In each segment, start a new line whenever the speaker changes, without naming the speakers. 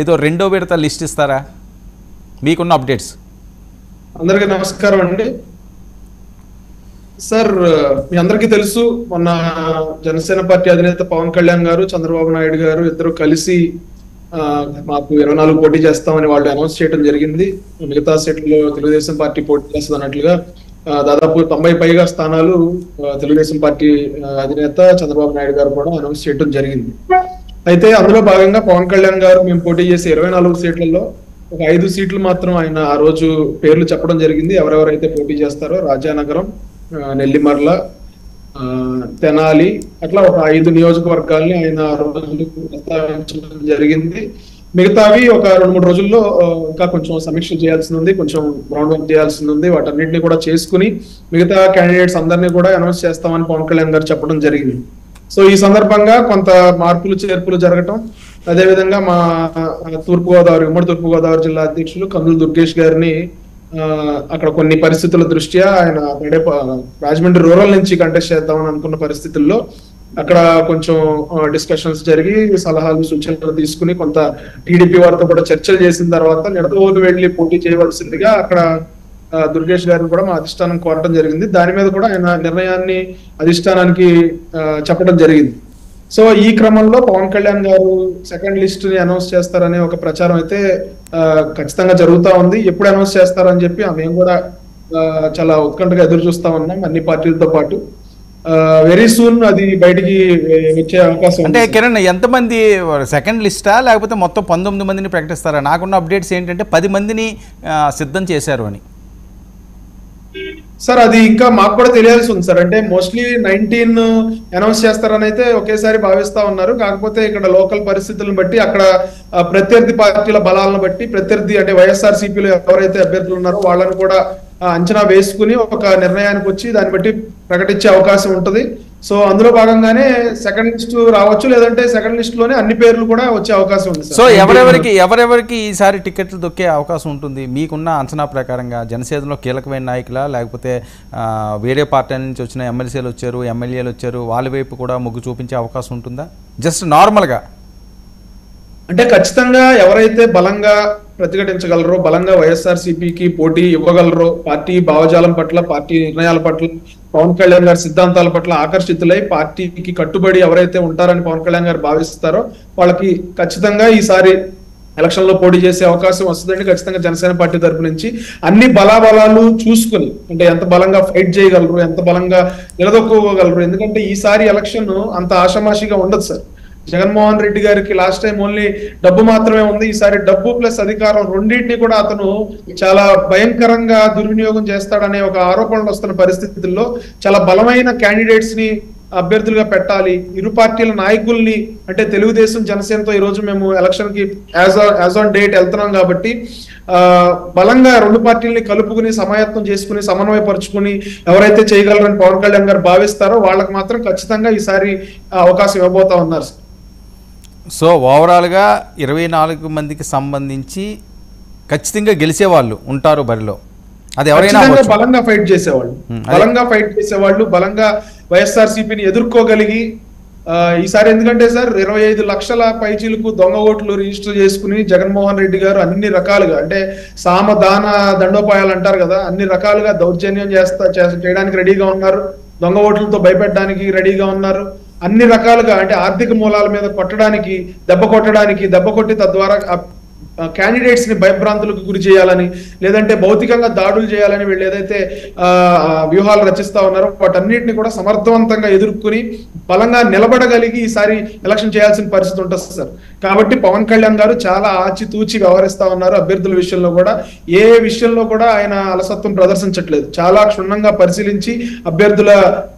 ఏదో రెండో విడత లిస్ట్ ఇస్తారా? మీకున్న అప్డేట్స్.
అందరికీ నమస్కారం అండి. సార్, మీ అందరికీ తెలుసు, మొన్న జనసేన పార్టీ అధినేత పవన్ కళ్యాణ్ గారు, చంద్రబాబు నాయుడు గారు ఇద్దరు కలిసి మాకు 24 పోటీ చేస్తామని వాళ్ళు అనౌన్స్ చేయడం జరిగింది. మిగతా సీట్లలో తెలుగుదేశం పార్టీ పోటీ చేస్తుంది అన్నట్లుగా దాదాపు 90 పైగా స్థానాలు తెలుగుదేశం పార్టీ అధినేత చంద్రబాబు నాయుడు గారు కూడా అనౌన్స్ చేయడం జరిగింది. అయితే అందులో భాగంగా పవన్ కళ్యాణ్ గారు మేము పోటీ చేసే 24 సీట్లలో ఒక 5 సీట్లు మాత్రం ఆయన ఆ రోజు పేర్లు చెప్పడం జరిగింది. ఎవరెవరైతే పోటీ చేస్తారో రాజానగరం, నెల్లిమర్ల, తెనాలి, అట్లా ఒక 5 నియోజకవర్గాల్ని ఆయన ఆ రోజు ప్రస్తావించడం జరిగింది. మిగతావి ఒక 2-3 రోజుల్లో ఇంకా కొంచెం సమీక్ష చేయాల్సి ఉంది, కొంచెం గ్రౌండ్ వర్క్ చేయాల్సి ఉంది. వాటన్నిటిని కూడా చేసుకుని మిగతా క్యాండిడేట్స్ అందరినీ కూడా అనౌన్స్ చేస్తామని పవన్ కళ్యాణ్ గారు చెప్పడం జరిగింది. సో ఈ సందర్భంగా కొంత మార్పులు చేర్పులు జరగటం, అదేవిధంగా మా ఉమ్మడి తూర్పుగోదావరి జిల్లా అధ్యక్షులు కందులు దుర్గేష్ గారిని అక్కడ కొన్ని పరిస్థితుల దృష్ట్యా ఆయన రాజమండ్రి రూరల్ నుంచి కంటెస్ట్ చేద్దామని అనుకున్న పరిస్థితుల్లో అక్కడ కొంచెం డిస్కషన్స్ జరిగి సలహాలు సూచనలు తీసుకుని కొంత టీడీపీ వారితో కూడా చర్చలు చేసిన తర్వాత నిడదవోలు వెళ్లి పోటీ చేయవలసిందిగా అక్కడ దుర్గేష్ గారిని కూడా మా అధిష్టానం కోరటం జరిగింది. దాని మీద కూడా ఆయన నిర్ణయాన్ని అధిష్టానానికి చెప్పడం జరిగింది. సో ఈ క్రమంలో పవన్ కళ్యాణ్ గారు సెకండ్ లిస్ట్ ని అనౌన్స్ చేస్తారనే ఒక ప్రచారం అయితే ఖచ్చితంగా జరుగుతా ఉంది. ఎప్పుడు అనౌన్స్ చేస్తారని చెప్పి మేము కూడా చాలా ఉత్కంఠగా ఎదురు చూస్తా ఉన్నాం, అన్ని పార్టీలతో పాటు. వెరీ సూన్ అది బయటికి వచ్చే అవకాశం.
అంటే కిరణ్, ఎంతమంది సెకండ్ లిస్టా లేకపోతే మొత్తం 19 మందిని ప్రకటిస్తారా? నాకున్న అప్డేట్స్ ఏంటంటే 10 మందిని సిద్ధం చేశారు అని.
సార్, అది ఇంకా మాకు కూడా తెలియాల్సి ఉంది సార్. అంటే మోస్ట్లీ 19 అనౌన్స్ చేస్తారని అయితే ఒకేసారి భావిస్తా ఉన్నారు. కాకపోతే ఇక్కడ లోకల్ పరిస్థితులను బట్టి, అక్కడ ప్రత్యర్థి పార్టీల బలాలను బట్టి, ప్రత్యర్థి అంటే వైఎస్ఆర్సీపీలో ఎవరైతే అభ్యర్థులు ఉన్నారో వాళ్ళని కూడా అంచనా వేసుకుని ఒక నిర్ణయానికి వచ్చి దాన్ని బట్టి ప్రకటించే అవకాశం ఉంటుంది. సో అందులో భాగంగానే సెకండ్ లిస్ట్ రావచ్చు, లేదంటే సెకండ్ లిస్ట్ లోనే అన్ని పేర్లు కూడా వచ్చే అవకాశం ఉంది.
సో ఎవరెవరికి ఈసారి టికెట్లు దొక్కే అవకాశం ఉంటుంది మీకున్న అంచనా ప్రకారంగా? జనసేనలో కీలకమైన నాయకులా, లేకపోతే వేరే పార్టీ నుంచి వచ్చిన ఎమ్మెల్సీలు వచ్చారు, ఎమ్మెల్యేలు వచ్చారు, వాళ్ళ వైపు కూడా మొగ్గు చూపించే అవకాశం ఉంటుందా? జస్ట్ నార్మల్గా
అంటే ఖచ్చితంగా ఎవరైతే బలంగా ప్రతిఘటించగలరో, బలంగా వైఎస్ఆర్సీపీకి పోటీ ఇవ్వగలరో, పార్టీ భావజాలం పట్ల, పార్టీ నిర్ణయాల పట్ల, పవన్ కళ్యాణ్ గారి సిద్ధాంతాల పట్ల ఆకర్షితులై పార్టీకి కట్టుబడి ఎవరైతే ఉంటారని పవన్ కళ్యాణ్ గారు భావిస్తారో వాళ్ళకి ఖచ్చితంగా ఈసారి ఎలక్షన్ లో పోటీ చేసే అవకాశం వస్తుందండి. ఖచ్చితంగా జనసేన పార్టీ తరపు నుంచి అన్ని బలాబలాలు చూసుకుని, అంటే ఎంత బలంగా ఫైట్ చేయగలరు, ఎంత బలంగా నిలదొక్కుకోగలరు. ఎందుకంటే ఈసారి ఎలక్షన్ అంత ఆషామాషిగా ఉండదు సార్. జగన్మోహన్ రెడ్డి గారికి లాస్ట్ టైం ఓన్లీ డబ్బు మాత్రమే ఉంది. ఈసారి డబ్బు ప్లస్ అధికారం రెండింటిని కూడా అతను చాలా భయంకరంగా దుర్వినియోగం చేస్తాడనే ఒక ఆరోపణలు వస్తున్న పరిస్థితుల్లో చాలా బలమైన క్యాండిడేట్స్ ని అభ్యర్థులుగా పెట్టాలి. ఇరు పార్టీల నాయకుల్ని, అంటే తెలుగుదేశం జనసేనతో ఈ రోజు మేము ఎలక్షన్ కి యాజ్ ఆన్ డేట్ వెళ్తున్నాం కాబట్టి బలంగా రెండు పార్టీలని కలుపుకుని సమాయత్నం చేసుకుని సమన్వయపరుచుకుని ఎవరైతే చేయగలరని పవన్ కళ్యాణ్ గారు భావిస్తారో వాళ్ళకి మాత్రం ఖచ్చితంగా ఈసారి అవకాశం ఇవ్వబోతా ఉన్నారు.
సో ఓవరాల్గా 24 మందికి సంబంధించి ఖచ్చితంగా గెలిచే వాళ్ళు ఉంటారు బరిలో. అది ఎవరైనా
బలంగా ఫైట్ చేసేవాళ్ళు, బలంగా వైఎస్ఆర్సీపీని ఎదుర్కోగలిగి ఈసారి, ఎందుకంటే సార్ 25 లక్షల పైచీలకు దొంగ ఓట్లు రిజిస్టర్ చేసుకుని జగన్మోహన్ రెడ్డి గారు అన్ని రకాలుగా, అంటే సామదాన దండోపాయాలు అంటారు కదా, అన్ని రకాలుగా దౌర్జన్యం చేయడానికి రెడీగా ఉన్నారు. దొంగ ఓట్లతో భయపెట్టడానికి రెడీగా ఉన్నారు. అన్ని రకాలుగా, అంటే ఆర్థిక మూలాల మీద కొట్టడానికి, దెబ్బ కొట్టి తద్వారా క్యాండిడేట్స్ ని భయభ్రాంతులకు గురి చేయాలని, లేదంటే భౌతికంగా దాడులు చేయాలని వీళ్ళు ఏదైతే వ్యూహాలు రచిస్తా ఉన్నారో వాటన్నిటిని కూడా సమర్థవంతంగా ఎదుర్కొని బలంగా నిలబడగలిగి ఈసారి ఎలక్షన్ చేయాల్సిన పరిస్థితి ఉంటుంది సార్. కాబట్టి పవన్ కళ్యాణ్ గారు చాలా ఆచితూచి వ్యవహరిస్తా ఉన్నారు. అభ్యర్థుల విషయంలో కూడా ఏ విషయంలో కూడా ఆయన అలసత్వం ప్రదర్శించట్లేదు. చాలా క్షుణ్ణంగా పరిశీలించి అభ్యర్థుల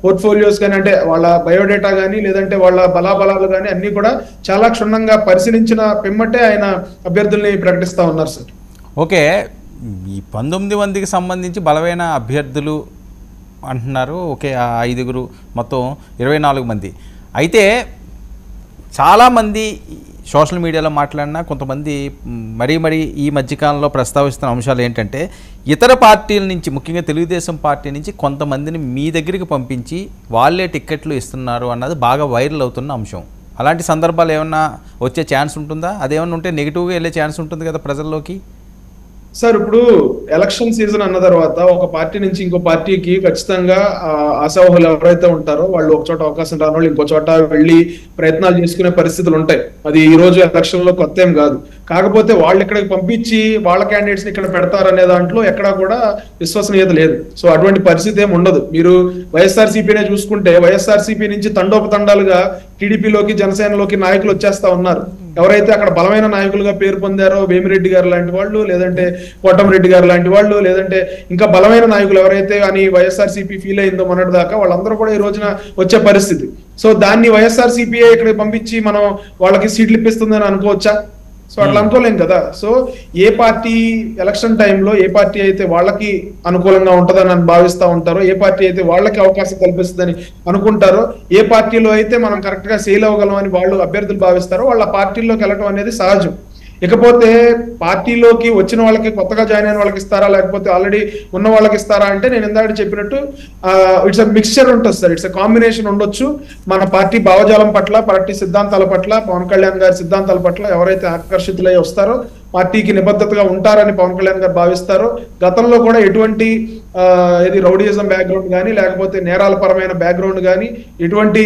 పోర్ట్ఫోలియోస్ కానీ, అంటే వాళ్ళ బయోడేటా కానీ, లేదంటే వాళ్ళ బలాబలాలు కానీ అన్ని కూడా చాలా క్షుణ్ణంగా పరిశీలించిన పిమ్మటే ఆయన అభ్యర్థుల్ని ప్రకటిస్తా ఉన్నారు సార్.
ఓకే, ఈ 19 మందికి సంబంధించి బలమైన అభ్యర్థులు అంటున్నారు. ఓకే, ఆ 5 మొత్తం 24 మంది. అయితే చాలామంది సోషల్ మీడియాలో మాట్లాడినా కొంతమంది మరీ ఈ మధ్యకాలంలో ప్రస్తావిస్తున్న అంశాలు ఏంటంటే, ఇతర పార్టీల నుంచి, ముఖ్యంగా తెలుగుదేశం పార్టీ నుంచి కొంతమందిని మీ దగ్గరికి పంపించి వాళ్ళే టిక్కెట్లు ఇస్తున్నారు అన్నది బాగా వైరల్ అవుతున్న అంశం. అలాంటి సందర్భాలు ఏమన్నా వచ్చే ఛాన్స్ ఉంటుందా? అదేమన్నా ఉంటే నెగిటివ్గా వెళ్ళే ఛాన్స్ ఉంటుంది కదా ప్రజల్లోకి.
సార్ ఇప్పుడు ఎలక్షన్ సీజన్ అన్న తర్వాత ఒక పార్టీ నుంచి ఇంకో పార్టీకి ఖచ్చితంగా ఆశావహులు ఎవరైతే ఉంటారో వాళ్ళు ఒక చోట అవకాశం రాని వాళ్ళు ఇంకో చోట వెళ్ళి ప్రయత్నాలు చేసుకునే పరిస్థితులు ఉంటాయి. అది ఈ రోజు ఎలక్షన్ లో కొత్త ఏం కాదు. కాకపోతే వాళ్ళు ఇక్కడికి పంపించి వాళ్ళ క్యాండిడేట్స్ ని ఇక్కడ పెడతారనే దాంట్లో ఎక్కడా కూడా విశ్వసనీయత లేదు. సో అటువంటి పరిస్థితి ఏమి ఉండదు. మీరు వైఎస్ఆర్సీపీనే చూసుకుంటే వైఎస్ఆర్సీపీ నుంచి తండోపతండాలుగా టీడీపీలోకి జనసేనలోకి నాయకులు వచ్చేస్తా ఉన్నారు. ఎవరైతే అక్కడ బలమైన నాయకులుగా పేరు పొందారో వేమిరెడ్డి గారు లాంటి వాళ్ళు, లేదంటే కోటమిరెడ్డి గారు లాంటి వాళ్ళు, లేదంటే ఇంకా బలమైన నాయకులు ఎవరైతే అని వైఎస్ఆర్సీపీ ఫీల్ అయిందో మొన్నటి దాకా, వాళ్ళందరూ కూడా ఈ రోజున వచ్చే పరిస్థితి. సో దాన్ని వైఎస్ఆర్సీపీఏ ఇక్కడికి పంపించి మనం వాళ్ళకి సీట్లు ఇప్పిస్తుందని అనుకోవచ్చా? సో అట్లా అనుకోలేం కదా. సో ఏ పార్టీ ఎలక్షన్ టైంలో ఏ పార్టీ అయితే వాళ్ళకి అనుకూలంగా ఉంటుందని భావిస్తూ ఉంటారో, ఏ పార్టీ అయితే వాళ్ళకి అవకాశం కల్పిస్తుందని అనుకుంటారో, ఏ పార్టీలో అయితే మనం కరెక్ట్ గా సేల్ అవ్వగలం అని వాళ్ళు అభ్యర్థులు భావిస్తారో వాళ్ళ పార్టీలోకి వెళ్ళటం అనేది సహజం. ఇకపోతే పార్టీలోకి వచ్చిన వాళ్ళకి కొత్తగా జాయిన్ అయిన వాళ్ళకి ఇస్తారా, లేకపోతే ఆల్రెడీ ఉన్న వాళ్ళకి ఇస్తారా అంటే నేను ఇందాక చెప్పినట్టు ఇట్స్ అ మిక్స్చర్ ఉంటుంది సార్. ఇట్స్ అ కాంబినేషన్ ఉండొచ్చు. మన పార్టీ భావజాలం పట్ల, పార్టీ సిద్ధాంతాల పట్ల, పవన్ కళ్యాణ్ గారి సిద్ధాంతాల పట్ల ఎవరైతే ఆకర్షితులై వస్తారో, పార్టీకి నిబద్ధతగా ఉంటారని పవన్ కళ్యాణ్ గారు భావిస్తారో, గతంలో కూడా ఎటువంటి ఇది రౌడీయిజం బ్యాక్గ్రౌండ్ కానీ, లేకపోతే నేరాల పరమైన బ్యాక్గ్రౌండ్ కానీ, ఎటువంటి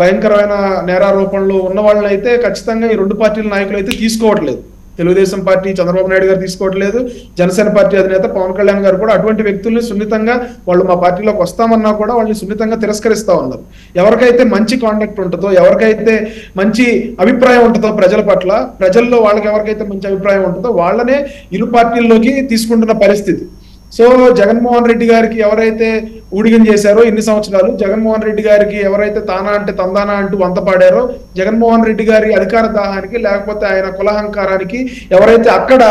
భయంకరమైన నేరారోపణలు ఉన్న వాళ్ళని అయితే ఖచ్చితంగా ఈ రెండు పార్టీల నాయకులు అయితే తీసుకోవట్లేదు. తెలుగుదేశం పార్టీ చంద్రబాబు నాయుడు గారు తీసుకోవట్లేదు, జనసేన పార్టీ అధినేత పవన్ కళ్యాణ్ గారు కూడా అటువంటి వ్యక్తుల్ని సున్నితంగా వాళ్ళు మా పార్టీలోకి వస్తామన్నా కూడా వాళ్ళని సున్నితంగా తిరస్కరిస్తా ఉన్నారు. ఎవరికైతే మంచి కాంటాక్ట్ ఉంటుందో, ఎవరికైతే మంచి అభిప్రాయం ఉంటుందో ప్రజల పట్ల, ప్రజల్లో వాళ్ళకి ఎవరికైతే మంచి అభిప్రాయం ఉంటుందో వాళ్ళనే ఇరు పార్టీల్లోకి తీసుకుంటున్న పరిస్థితి. సో జగన్మోహన్ రెడ్డి గారికి ఎవరైతే ఊడిగం చేశారో ఇన్ని సంవత్సరాలు, జగన్మోహన్ రెడ్డి గారికి ఎవరైతే తానా అంటే తందానా అంటూ వంత పాడారో, జగన్మోహన్ రెడ్డి గారి అధికార దాహానికి లేకపోతే ఆయన కులహంకారానికి ఎవరైతే అక్కడ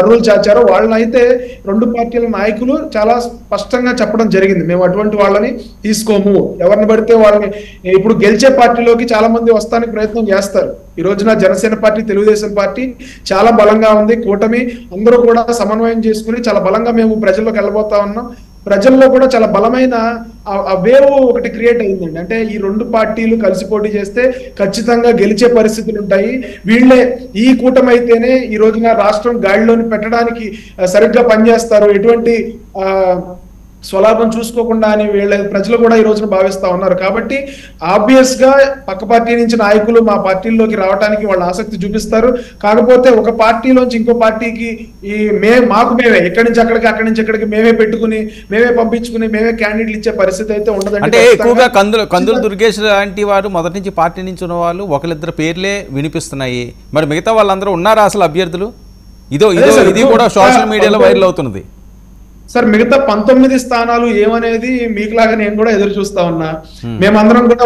రూల్ చాచారో వాళ్ళనైతే రెండు పార్టీల నాయకులు చాలా స్పష్టంగా చెప్పడం జరిగింది, మేము అటువంటి వాళ్ళని తీసుకోము, ఎవరిని పడితే వాళ్ళని. ఇప్పుడు గెలిచే పార్టీలోకి చాలా మంది వస్తానికి ప్రయత్నం చేస్తారు. ఈ రోజున జనసేన పార్టీ, తెలుగుదేశం పార్టీ చాలా బలంగా ఉంది, కూటమి అందరూ కూడా సమన్వయం చేసుకుని చాలా బలంగా మేము ప్రజల్లోకి వెళ్ళబోతా ఉన్నాం. ప్రజల్లో కూడా చాలా బలమైన వేవ్ ఒకటి క్రియేట్ అయిందండి. అంటే ఈ రెండు పార్టీలు కలిసి పోటీ చేస్తే ఖచ్చితంగా గెలిచే పరిస్థితులు ఉంటాయి, వీళ్ళే ఈ కూటమి అయితేనే ఈ రోజున రాష్ట్రం గాడిలోని పెట్టడానికి సరిగ్గా పనిచేస్తారు, ఎటువంటి స్వలాభం చూసుకోకుండా అని వీళ్ళ ప్రజలు కూడా ఈ రోజున భావిస్తా ఉన్నారు. కాబట్టి ఆబ్వియస్ గా పక్క పార్టీ నుంచి నాయకులు మా పార్టీల్లోకి రావడానికి వాళ్ళు ఆసక్తి చూపిస్తారు. కాకపోతే ఒక పార్టీలోంచి ఇంకో పార్టీకి ఈ మేమే ఎక్కడి నుంచి అక్కడికి, అక్కడి నుంచి ఎక్కడికి మేమే పెట్టుకుని, మేమే పంపించుకుని, మేమే క్యాండిడేట్లు ఇచ్చే పరిస్థితి అయితే ఉండదండి.
అంటే ఎక్కువగా కందుల దుర్గేష్ లాంటి వారు మొదటి నుంచి పార్టీ నుంచి ఉన్న వాళ్ళు ఒకరిద్దరు పేర్లే వినిపిస్తున్నాయి. మరి మిగతా వాళ్ళందరూ ఉన్నారా అసలు అభ్యర్థులు? ఇది కూడా సోషల్ మీడియాలో వైరల్ అవుతున్నది
సార్. మిగతా 19 స్థానాలు ఏమనేది మీకులాగా నేను కూడా ఎదురు చూస్తా ఉన్నా. మేమందరం కూడా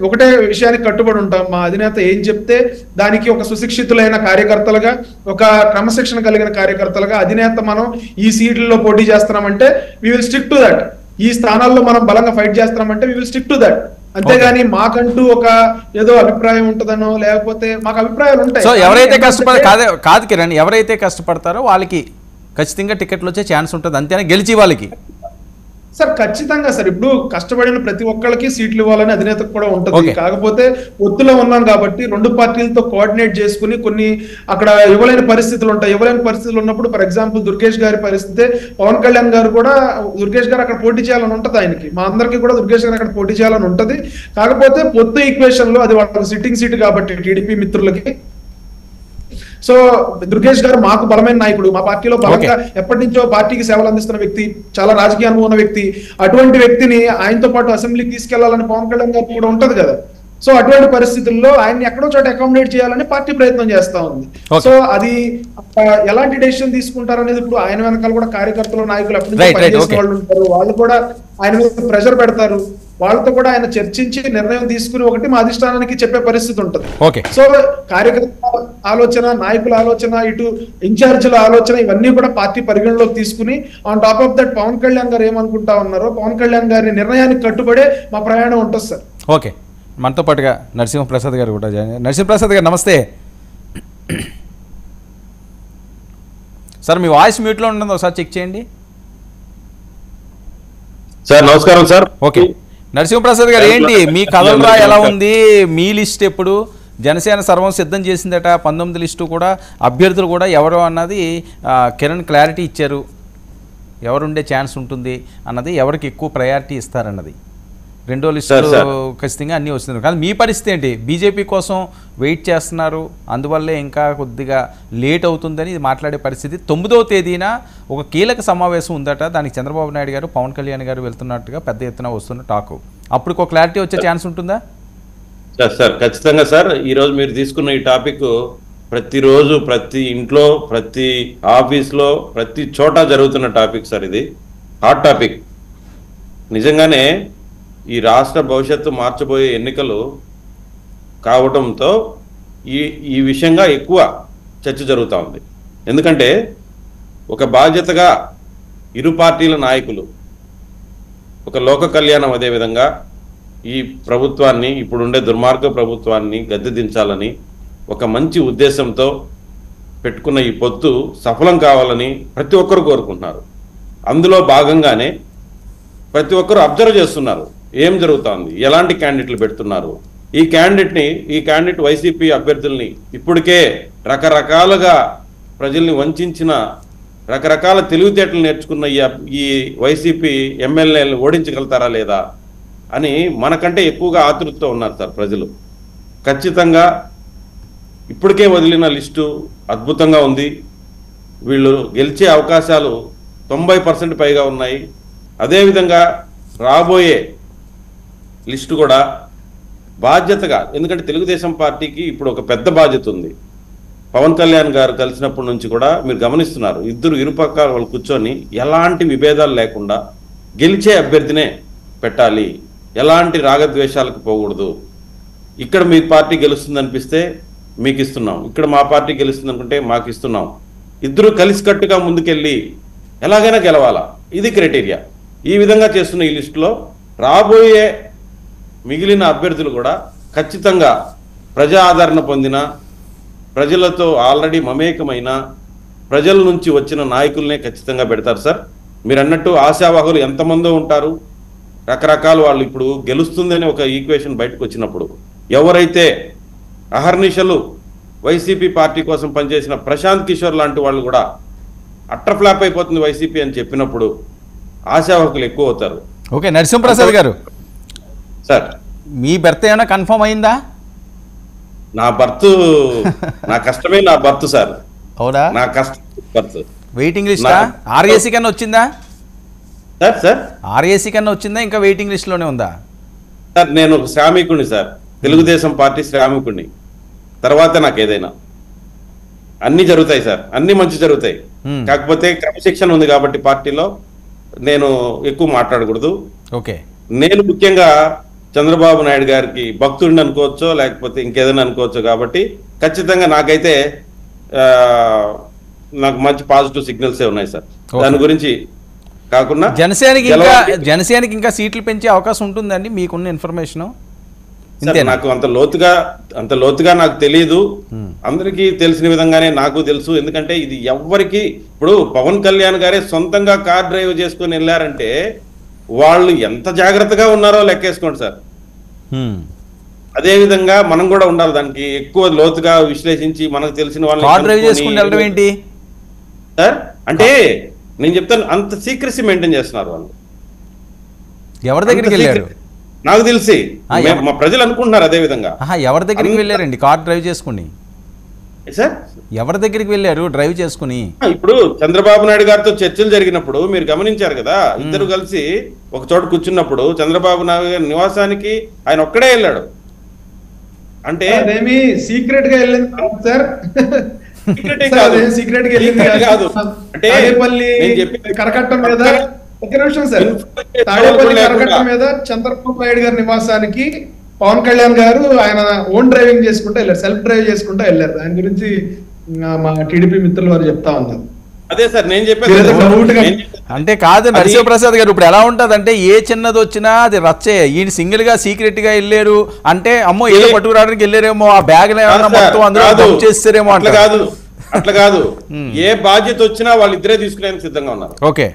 ఒకటే విషయానికి కట్టుబడి ఉంటాం. మా అధినేత ఏం చెప్తే దానికి ఒక సుశిక్షితులైన కార్యకర్తలుగా, ఒక క్రమశిక్షణ కలిగిన కార్యకర్తలుగా అధినేత మనం ఈ సీట్లలో పోటీ చేస్తున్నామంటే we will stick to that. ఈ స్థానాల్లో మనం బలంగా ఫైట్ చేస్తున్నామంటే we will stick to that. అంతేగాని మాకంటూ ఒక ఏదో అభిప్రాయం ఉంటుందనో, లేకపోతే మాకు అభిప్రాయాలు ఉంటాయి.
సో ఎవరైతే కాదు కిరణ్, ఎవరైతే కష్టపడతారో వాళ్ళకి ఖచ్చితంగా టికెట్లు వచ్చే ఛాన్స్ ఉంటుంది, అంతేనా గెలిచి వాళ్ళకి?
సార్ ఖచ్చితంగా సార్. ఇప్పుడు కష్టపడిన ప్రతి ఒక్కరికి సీట్లు ఇవ్వాలని అధినేతకు కూడా ఉంటుంది. కాకపోతే ఒత్తులో ఉన్నాం కాబట్టి రెండు పార్టీలతో కోఆర్డినేట్ చేసుకుని కొన్ని అక్కడ ఇవ్వలేని పరిస్థితులు ఉంటాయి. ఇవ్వలేని పరిస్థితులు ఉన్నప్పుడు ఫర్ ఎగ్జాంపుల్ దుర్గేష్ గారి పరిస్థితి, పవన్ కళ్యాణ్ గారు కూడా దుర్గేష్ గారు అక్కడ పోటీ చేయాలని ఉంటుంది ఆయనకి, మా అందరికీ కూడా దుర్గేష్ గారు అక్కడ పోటీ చేయాలని ఉంటది. కాకపోతే పొత్తు ఈక్వేషన్ లో అది వాళ్ళకి సిట్టింగ్ సీట్ కాబట్టి టీడీపీ మిత్రులకి. సో దుర్గేష్ గారు మాకు బలమైన నాయకుడు, మా పార్టీలో బలంగా ఎప్పటి నుంచో పార్టీకి సేవలు అందిస్తున్న వ్యక్తి, చాలా రాజకీయ అనుభవం ఉన్న వ్యక్తి. అటువంటి వ్యక్తిని ఆయనతో పాటు అసెంబ్లీకి తీసుకెళ్లాలని పవన్ కళ్యాణ్ గారు కూడా ఉంటది కదా. సో అటువంటి పరిస్థితుల్లో ఆయన్ని ఎక్కడో చోట అకామిడేట్ చేయాలని పార్టీ ప్రయత్నం చేస్తా ఉంది. సో అది ఎలాంటి డెసిషన్ తీసుకుంటారనేది ఇప్పుడు ఆయన వెనకాల కూడా కార్యకర్తలు, నాయకులు ఎప్పటి నుంచో పనిచేసిన వాళ్ళు ఉంటారు, వాళ్ళు కూడా ఆయన మీద ప్రెషర్ పెడతారు. వాళ్ళతో కూడా ఆయన చర్చించి నిర్ణయం తీసుకుని ఒకటి మా అధిష్టానానికి చెప్పే పరిస్థితి ఉంటుంది. సో కార్యకర్త ఆలోచన, నాయకుల ఆలోచన, ఇటు ఇన్ఛార్జీల ఆలోచన, ఇవన్నీ కూడా పార్టీ పరిగణలోకి తీసుకుని on top of that Pawan Kalyan గారు ఏమనుకుంటా ఉన్నారో పవన్ కళ్యాణ్ గారి నిర్ణయానికి కట్టుబడే మా ప్రయాణం ఉంటుంది సార్.
ఓకే, మనతో పాటుగా నరసింహప్రసాద్ గారు కూడా నరసింహప్రసాద్ గారు నమస్తే సార్. మీ వాయిస్ మ్యూట్లో ఉంటుంది, ఒకసారి చెక్ చేయండి
సార్. నమస్కారం సార్.
ఓకే, నరసింహప్రసాద్ గారు ఏంటి మీ కథలరా ఎలా ఉంది? మీ లిస్ట్ ఎప్పుడు? జనసేన సర్వం సిద్ధం చేసిందట, 19 లిస్టు కూడా, అభ్యర్థులు కూడా ఎవరు అన్నది కిరణ్ క్లారిటీ ఇచ్చారు. ఎవరుండే ఛాన్స్ ఉంటుంది అన్నది, ఎవరికి ఎక్కువ ప్రయారిటీ ఇస్తారన్నది. రెండో లిస్టు ఖచ్చితంగా అన్నీ వస్తున్నారు. కానీ మీ పరిస్థితి ఏంటి? బీజేపీ కోసం వెయిట్ చేస్తున్నారు, అందువల్లే ఇంకా కొద్దిగా లేట్ అవుతుందని మాట్లాడే పరిస్థితి. 9వ తేదీన ఒక కీలక సమావేశం ఉందట, దానికి చంద్రబాబు నాయుడు గారు, పవన్ కళ్యాణ్ గారు వెళ్తున్నట్టుగా పెద్ద ఎత్తున వస్తున్న టాకు. అప్పుడు ఒక క్లారిటీ వచ్చే ఛాన్స్ ఉంటుందా?
సార్ ఖచ్చితంగా సార్. ఈరోజు మీరు తీసుకున్న ఈ టాపిక్ ప్రతిరోజు ప్రతి ఇంట్లో, ప్రతి ఆఫీస్లో, ప్రతి చోట జరుగుతున్న టాపిక్ సార్. ఇది హాట్ టాపిక్. నిజంగానే ఈ రాష్ట్ర భవిష్యత్తు మార్చబోయే ఎన్నికలు కావడంతో ఈ విషయంగా ఎక్కువ చర్చ జరుగుతూ ఉంది. ఎందుకంటే ఒక బాధ్యతగా ఇరు పార్టీల నాయకులు ఒక లోక కళ్యాణం, అదేవిధంగా ఈ ప్రభుత్వాన్ని, ఇప్పుడుండే దుర్మార్గ ప్రభుత్వాన్ని గద్దె దించాలని ఒక మంచి ఉద్దేశంతో పెట్టుకున్న ఈ పొత్తు సఫలం కావాలని ప్రతి ఒక్కరు కోరుకుంటున్నారు. అందులో భాగంగానే ప్రతి ఒక్కరు అబ్జర్వ్ చేస్తున్నారు ఏం జరుగుతోంది, ఎలాంటి క్యాండిడేట్లు పెడుతున్నారు. ఈ క్యాండిడేట్ వైసీపీ అభ్యర్థుల్ని ఇప్పటికే రకరకాలుగా ప్రజల్ని వంచిన, రకరకాల తెలివితేటలు నేర్చుకున్న ఈ వైసీపీ ఎమ్మెల్యేలను ఓడించగలుగుతారా లేదా అని మనకంటే ఎక్కువగా ఆతృతతో ఉన్నారు సార్ ప్రజలు. ఖచ్చితంగా ఇప్పటికే వదిలిన లిస్టు అద్భుతంగా ఉంది. వీళ్ళు గెలిచే అవకాశాలు 90% పైగా ఉన్నాయి. అదేవిధంగా రాబోయే లిస్టు కూడా బాధ్యతగా, ఎందుకంటే తెలుగుదేశం పార్టీకి ఇప్పుడు ఒక పెద్ద బాధ్యత ఉంది. పవన్ కళ్యాణ్ గారు కలిసినప్పటి నుంచి కూడా మీరు గమనిస్తున్నారు, ఇరుపక్క వాళ్ళు కూర్చొని ఎలాంటి విభేదాలు లేకుండా గెలిచే అభ్యర్థినే పెట్టాలి, ఎలాంటి రాగద్వేషాలకు పోకూడదు. ఇక్కడ మీ పార్టీ గెలుస్తుంది అనిపిస్తే మీకు ఇస్తున్నాం, ఇక్కడ మా పార్టీ గెలుస్తుంది అనుకుంటే మాకు ఇస్తున్నాం. ఇద్దరు కలిసికట్టుగా ముందుకెళ్ళి ఎలాగైనా గెలవాలా, ఇది క్రైటీరియా. ఈ విధంగా చేస్తున్న ఈ లిస్టులో రాబోయే మిగిలిన అభ్యర్థులు కూడా ఖచ్చితంగా ప్రజా ఆదరణ పొందిన, ప్రజలతో ఆల్రెడీ మమేకమైన, ప్రజల నుంచి వచ్చిన నాయకులనే ఖచ్చితంగా పెడతారు సార్. మీరు అన్నట్టు ఆశావాహులు ఎంతమందో ఉంటారు, రకరకాల వాళ్ళు. ఇప్పుడు గెలుస్తుందని ఒక ఈక్వేషన్ బయటకు వచ్చినప్పుడు ఎవరైతే అహర్నిశలు వైసీపీ పార్టీ కోసం పనిచేసిన ప్రశాంత్ కిషోర్ లాంటి వాళ్ళు కూడా అట్టర్ ఫ్లాప్ అయిపోతుంది వైసీపీ అని చెప్పినప్పుడు ఆశావాహకులు ఎక్కువ అవుతారు.
ఓకే, నరసింహప్రసాద్ గారు
సార్,
మీ బర్త్ ఏమైనా కన్ఫర్మ్ అయిందా?
నా బర్త్, నా కష్టమే నా బర్త్ సార్.
అవునా?
నా కష్టం బర్త్.
వెయిటింగ్ లిస్టా? ఆర్ఏసీ కన్నా వచ్చిందా
సార్?
ఆర్ఏసీ కన్నా వచ్చిందా, ఇంకా వెయిటింగ్ లిస్ట్ లోనే ఉందా?
సార్ నేను శ్రామికుడిని సార్, తెలుగుదేశం పార్టీ శ్రామికుడిని. తర్వాత నాకు ఏదైనా అన్ని జరుగుతాయి సార్, అన్ని మంచి జరుగుతాయి. కాకపోతే క్రమశిక్షణ ఉంది కాబట్టి పార్టీలో నేను ఎక్కువ మాట్లాడకూడదు.
ఓకే,
నేను ముఖ్యంగా చంద్రబాబు నాయుడు గారికి భక్తుడిని అనుకోవచ్చో లేకపోతే ఇంకేదైనా అనుకోవచ్చు. కాబట్టి ఖచ్చితంగా నాకైతే నాకు మంచి పాజిటివ్ సిగ్నల్సే ఉన్నాయి సార్. దాని గురించి కాకుండా
జనసేనకి ఇంకా సీట్లు పెంచే అవకాశం ఉంటుందండి మీకున్న ఇన్ఫర్మేషన్?
నాకు అంత లోతుగా నాకు తెలియదు. అందరికీ తెలిసిన విధంగానే నాకు తెలుసు. ఎందుకంటే ఇది ఎవ్వరికి, ఇప్పుడు పవన్ కళ్యాణ్ గారే సొంతంగా కార్ డ్రైవ్ చేసుకుని వెళ్ళారంటే వాళ్ళు ఎంత జాగ్రత్తగా ఉన్నారో లెక్కేసుకోండి సార్. అదే విధంగా మనం కూడా ఉండాలి, దానికి ఎక్కువ లోతుగా విశ్లేషించి మనకు తెలిసిన వాళ్ళని
ఏంటి
సార్. అంటే నేను చెప్తాను, అంత సీక్రెసీ మెయింటైన్ చేస్తున్నారు వాళ్ళు.
ఎవరి దగ్గరికి వెళ్ళారు?
నాకు తెలిసి మా ప్రజలు అనుకుంటున్నారు అదే విధంగా.
ఎవరి దగ్గరికి వెళ్ళారండి కార్ డ్రైవ్ చేసుకుని?
సార్
ఎవరి దగ్గరికి వెళ్ళారు డ్రైవ్ చేసుకుని?
ఇప్పుడు చంద్రబాబు నాయుడు గారితో చర్చలు జరిగినప్పుడు మీరు గమనించారు కదా, ఇద్దరు కలిసి ఒక చోట కూర్చున్నప్పుడు చంద్రబాబు నాయుడు గారి నివాసానికి ఆయన ఒక్కడే వెళ్ళాడు. అంటే
అదేమి సీక్రెట్ గా వెళ్ళింది సార్, సీక్రెట్ గా వెళ్ళింది కాదు. అంటే కరకట్ట మీద, ఒక నిమిషం సార్, తాడేపల్లి కరకట్ట మీద చంద్రబాబు నాయుడు గారి నివాసానికి పవన్ కళ్యాణ్ గారు ఆయన ఓన్ డ్రైవింగ్ చేసుకుంటూ వెళ్ళారు, సెల్ఫ్ డ్రైవ్ చేసుకుంటూ వెళ్ళారు. దాని గురించి మా టీడీపీ మిత్రులు వారు చెప్తా ఉన్నారు.
అదే సార్ నేను చెప్పాను.
అంటే కాదు నరసింహప్రసాద్ గారు, ఇప్పుడు ఎలా ఉంటది అంటే ఏ చిన్నది వచ్చినా అది రచ్చే. ఈయన సింగిల్ గా సీక్రెట్ గా వెళ్ళారు అంటే అమ్మో ఏదో పట్టుకురావడానికి వెళ్ళారేమో, ఆ బ్యాగ్ మొత్తం అందులో చేస్తారేమో.
అట్లా కాదు, ఏ బాధ్యత వచ్చినా వాళ్ళిద్దరే తీసుకునేందుకు సిద్ధంగా ఉన్నారు.
ఓకే,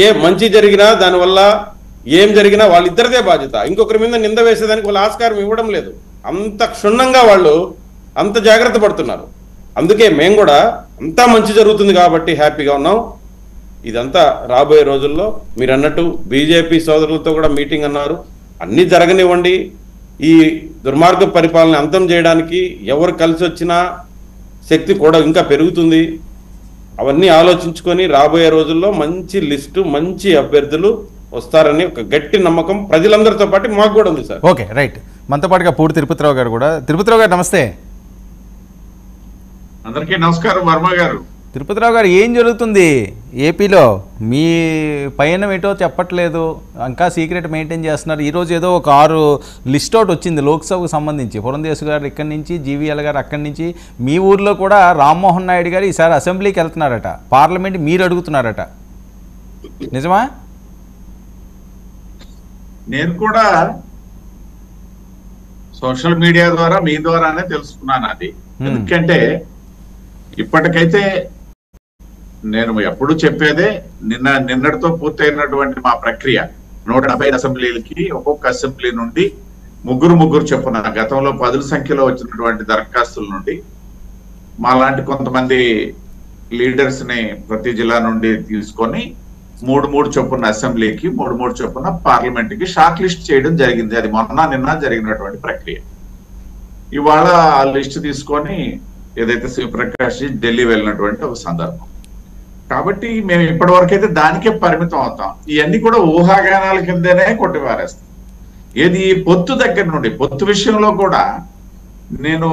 ఏ మంచి జరిగినా దానివల్ల ఏం జరిగినా వాళ్ళిద్దరిదే బాధ్యత. ఇంకొకరి మీద నింద వేసేదానికి వాళ్ళు ఆస్కారం ఇవ్వడం లేదు. అంత క్షుణ్ణంగా వాళ్ళు అంత జాగ్రత్త పడుతున్నారు. అందుకే మేము కూడా అంతా మంచి జరుగుతుంది కాబట్టి హ్యాపీగా ఉన్నాం. ఇదంతా రాబోయే రోజుల్లో మీరు అన్నట్టు బీజేపీ సోదరులతో కూడా మీటింగ్ అన్నారు, అన్నీ జరగనివ్వండి. ఈ దుర్మార్గ పరిపాలన అంతం చేయడానికి ఎవరు కలిసి వచ్చినా శక్తి కూడా ఇంకా పెరుగుతుంది. అవన్నీ ఆలోచించుకొని రాబోయే రోజుల్లో మంచి లిస్టు, మంచి అభ్యర్థులు వస్తారని ఒక గట్టి నమ్మకం ప్రజలందరితో పాటు మాకు కూడా ఉంది సార్.
Okay, right. మనతో పాటుగా పూడి తిరుపతిరావు గారు కూడా. తిరుపతిరావు గారు నమస్తే.
అందరికీ నమస్కారం. వర్మ గారు,
తిరుపతిరావు గారు, ఏం జరుగుతుంది ఏపీలో? మీ పైన ఏంటో చెప్పట్లేదు, ఇంకా సీక్రెట్ మెయింటైన్ చేస్తున్నారు. ఈరోజు ఏదో ఒక 6 లిస్ట్ అవుట్ వచ్చింది లోక్సభకు సంబంధించి. పురంధేశ్ గారు ఇక్కడి నుంచి, జీవీఎల్ గారు అక్కడి నుంచి. మీ ఊర్లో కూడా రామ్మోహన్ నాయుడు గారు ఈసారి అసెంబ్లీకి వెళ్తున్నారట, పార్లమెంట్ మీరు అడుగుతున్నారట, నిజమా?
నేను కూడా సోషల్ మీడియా ద్వారా మీ ద్వారానే తెలుసుకున్నాను అది. ఎందుకంటే ఇప్పటికైతే నేను ఎప్పుడు చెప్పేదే, నిన్నటితో పూర్తయినటువంటి మా ప్రక్రియ 175 అసెంబ్లీలకి ఒక్కొక్క అసెంబ్లీ నుండి ముగ్గురు చొప్పున గతంలో 10 సంఖ్యలో వచ్చినటువంటి దరఖాస్తుల నుండి మా లాంటి కొంతమంది లీడర్స్ ని ప్రతి జిల్లా నుండి తీసుకొని 3 చొప్పున అసెంబ్లీకి, 3 చొప్పున పార్లమెంట్ కి షార్ట్ లిస్ట్ చేయడం జరిగింది. అది నిన్న జరిగినటువంటి ప్రక్రియ. ఇవాళ ఆ లిస్ట్ తీసుకొని ఏదైతే శివప్రకాష్ ఢిల్లీ వెళ్ళినటువంటి ఒక సందర్భం కాబట్టి మేము ఇప్పటి వరకు అయితే దానికే పరిమితం అవుతాం. ఇవన్నీ కూడా ఊహాగానాల కిందనే కొట్టిపారేస్తాం. ఏది పొత్తు దగ్గర నుండి, పొత్తు విషయంలో కూడా నేను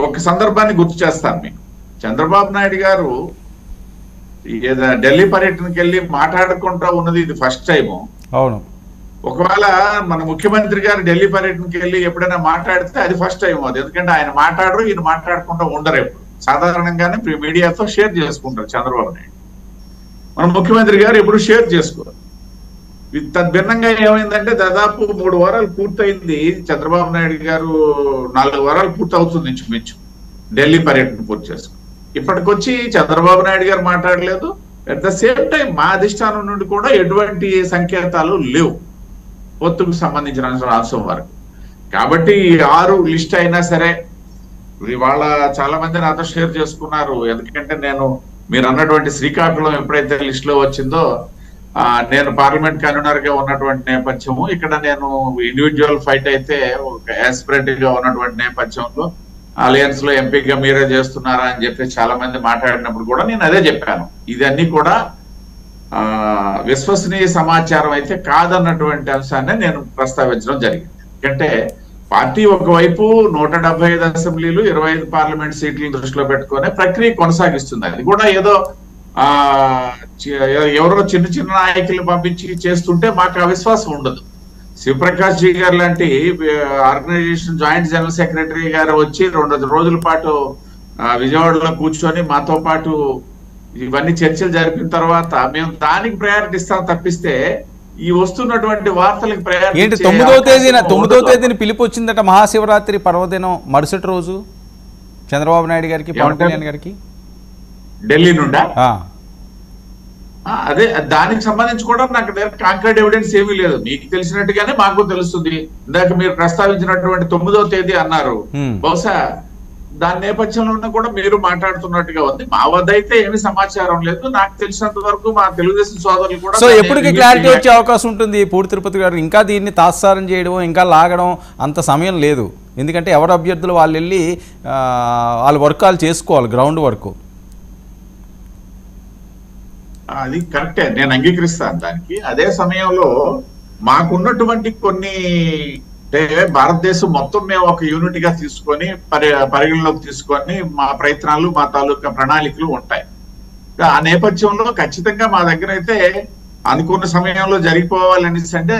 ఒక సందర్భాన్ని గుర్తు చేస్తాను మీకు. చంద్రబాబు నాయుడు గారు ఢిల్లీ పర్యటనకి వెళ్ళి మాట్లాడుకుంటా ఉన్నది ఇది ఫస్ట్ టైము.
అవును.
ఒకవేళ మన ముఖ్యమంత్రి గారు ఢిల్లీ పర్యటనకి వెళ్ళి ఎప్పుడైనా మాట్లాడితే అది ఫస్ట్ టైం అది. ఎందుకంటే ఆయన మాట్లాడరు, ఈయన మాట్లాడకుండా ఉండరు. ఎప్పుడు సాధారణంగానే మీడియాతో షేర్ చేసుకుంటారు చంద్రబాబు నాయుడు. మన ముఖ్యమంత్రి గారు ఎప్పుడు షేర్ చేసుకోరు. తద్భిన్నంగా ఏమైందంటే దాదాపు 3 వారాలు పూర్తయింది. చంద్రబాబు నాయుడు గారు 4 వారాలు పూర్తి అవుతుంది ఇంచుమించు ఢిల్లీ పర్యటన పూర్తి చేసుకుని. ఇప్పటికొచ్చి చంద్రబాబు నాయుడు గారు మాట్లాడలేదు. అట్ ద సేమ్ టైం మా అధిష్టానం నుండి కూడా ఎటువంటి సంకేతాలు లేవు పొత్తుకు సంబంధించిన అంశం వరకు. కాబట్టి 6 లిస్ట్ అయినా సరే ఇవాళ చాలా మంది నాతో షేర్ చేసుకున్నారు. ఎందుకంటే మీరు అన్నటువంటి శ్రీకాకుళం ఎప్పుడైతే లిస్ట్ లో వచ్చిందో నేను పార్లమెంట్ కన్వీనర్ గా ఉన్నటువంటి నేపథ్యము, ఇక్కడ నేను ఇండివిజువల్ ఫైట్ అయితే ఒక యాస్పిరెంట్ గా ఉన్నటువంటి నేపథ్యంలో అలయన్స్ లో ఎంపీగా మీరే చేస్తున్నారా అని చెప్పి చాలా మంది మాట్లాడినప్పుడు కూడా నేను అదే చెప్పాను. ఇదన్నీ కూడా విశ్వసనీయ సమాచారం అయితే కాదన్నటువంటి అంశాన్ని నేను ప్రస్తావించడం జరిగింది. ఎందుకంటే పార్టీ ఒకవైపు 175 అసెంబ్లీలు, 25 పార్లమెంట్ సీట్లను దృష్టిలో పెట్టుకునే ప్రక్రియ కొనసాగిస్తుంది. అది కూడా ఏదో ఎవరో చిన్న నాయకులను పంపించి చేస్తుంటే మాకు అవిశ్వాసం ఉండదు. శివప్రకాష్ జీ గారు లాంటి ఆర్గనైజేషన్ జాయింట్ జనరల్ సెక్రటరీ గారు వచ్చి 2 రోజుల పాటు విజయవాడలో కూర్చొని మాతో పాటు ఇవన్నీ చర్చలు జరిపిన తర్వాత మేము దానికి ప్రయారిటీ ఇస్తాం తప్పిస్తే ఈ వస్తున్నటువంటి వార్తలకు ప్రయారిటీ
ఏంటి 9వ తేదీని పిలుపు వచ్చిందట, మహాశివరాత్రి పర్వదినం మరుసటి రోజు చంద్రబాబు నాయుడు గారికి, పవన్ కళ్యాణ్ గారికి
ఢిల్లీ నుండా. అదే దానికి సంబంధించి కూడా నాకు కాంక్రీట్ ఎవిడెన్స్ ఏమీ లేదు. మీకు తెలిసినట్టుగానే మాకు తెలుస్తుంది. ఇందాక మీరు ప్రస్తావించినటువంటి 9వ తేదీ అన్నారు. బహుశా దాని నేపథ్యంలో కూడా మీరు మాట్లాడుతున్నట్టుగా ఉంది. మా వద్ద అయితే ఏమి సమాచారం లేదు. నాకు తెలిసినంత వరకు మా తెలుగుదేశం సోదరులు కూడా.
సో ఎప్పటికీ క్లారిటీ వచ్చే అవకాశం ఉంటుంది పూడి తిరుపతి గారు? ఇంకా దీన్ని తాత్సారం చేయడం, ఇంకా లాగడం అంత సమయం లేదు. ఎందుకంటే ఎవరు అభ్యర్థులు వాళ్ళు వెళ్ళి వాళ్ళ వర్క్ వాళ్ళు చేసుకోవాలి, గ్రౌండ్ వర్క్.
అది కరెక్టే, నేను అంగీకరిస్తాను దానికి. అదే సమయంలో మాకున్నటువంటి కొన్ని భారతదేశం మొత్తం మేము ఒక యూనిట్ గా తీసుకొని పరిగణలోకి తీసుకొని మా ప్రయత్నాలు, మా తాలూకా ప్రణాళికలు ఉంటాయి. ఆ నేపథ్యంలో ఖచ్చితంగా మా దగ్గర అయితే అనుకున్న సమయంలో జరిగిపోవాలనేసి అంటే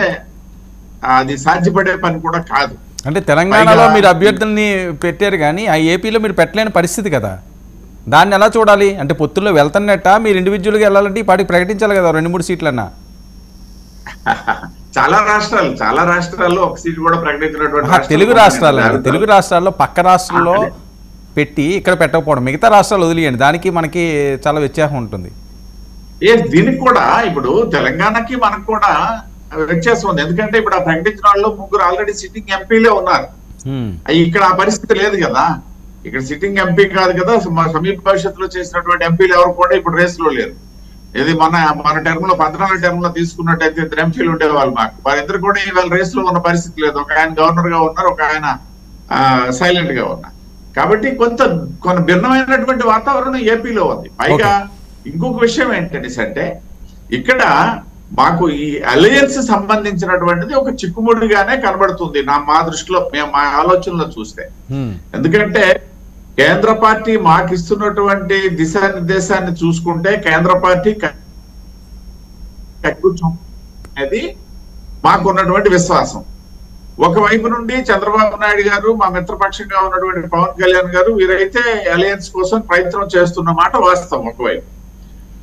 అది సాధ్యపడే పని కూడా కాదు.
అంటే తెలంగాణలో మీరు అభ్యర్థుల్ని పెట్టారు కానీ ఆ ఏపీలో మీరు పెట్టలేని పరిస్థితి కదా, దాన్ని ఎలా చూడాలి? అంటే పొత్తుల్లో వెళ్తున్నట్ట మీరు ఇండివిజువల్గా వెళ్ళాలంటే ఈ పార్టీకి ప్రకటించాలి కదా 2-3 సీట్లన్నా.
చాలా రాష్ట్రాల్లో ఒక సీట్ కూడా ప్రకటించినటువంటి
తెలుగు రాష్ట్రాల్లో పక్క రాష్ట్రాల్లో పెట్టి ఇక్కడ పెట్టకపోవడం, మిగతా రాష్ట్రాలు వదిలేయండి, దానికి మనకి చాలా వ్యత్యాసం ఉంటుంది.
దీనికి కూడా ఇప్పుడు తెలంగాణకి మనకు కూడా వ్యత్యాసం ఉంది. ఎందుకంటే ఇప్పుడు ఆ ప్రకటించిన వాళ్ళు 3 ఆల్రెడీ సిట్టింగ్ ఎంపీలే ఉన్నారు. ఇక్కడ ఆ పరిస్థితి లేదు కదా. ఇక్కడ సిట్టింగ్ ఎంపీ కాదు కదా, సమీప భవిష్యత్తులో చేసినటువంటి ఎంపీలు ఎవరు కూడా ఇప్పుడు రేస్ లో లేరు. ఇది మన టర్మ్ లో 14 టర్మ్ లో తీసుకున్నట్టయితే 2 ఎంపీలు ఉండేవాళ్ళు మాకు. వారిద్దరు కూడా ఇవాళ రేస్ లో ఉన్న పరిస్థితి లేదు. ఒక ఆయన గవర్నర్ గా ఉన్నారు, ఒక ఆయన సైలెంట్ గా ఉన్నారు. కాబట్టి కొన్ని భిన్నమైనటువంటి వాతావరణం ఏపీలో ఉంది. పైగా ఇంకొక విషయం ఏంటంటే ఇక్కడ మాకు ఈ అలయన్స్ సంబంధించినటువంటిది ఒక చిక్కుముడిగానే కనబడుతుంది మా దృష్టిలో, మా ఆలోచనలో చూస్తే. ఎందుకంటే కేంద్ర పార్టీ మాకు ఇస్తున్నటువంటి దిశానిర్దేశాన్ని చూసుకుంటే కేంద్ర పార్టీ అనేది మాకున్నటువంటి విశ్వాసం. ఒకవైపు నుండి చంద్రబాబు నాయుడు గారు, మా మిత్రపక్షంగా ఉన్నటువంటి పవన్ కళ్యాణ్ గారు, వీరైతే అలయన్స్ కోసం ప్రయత్నం చేస్తున్న మాట వాస్తవం ఒకవైపు.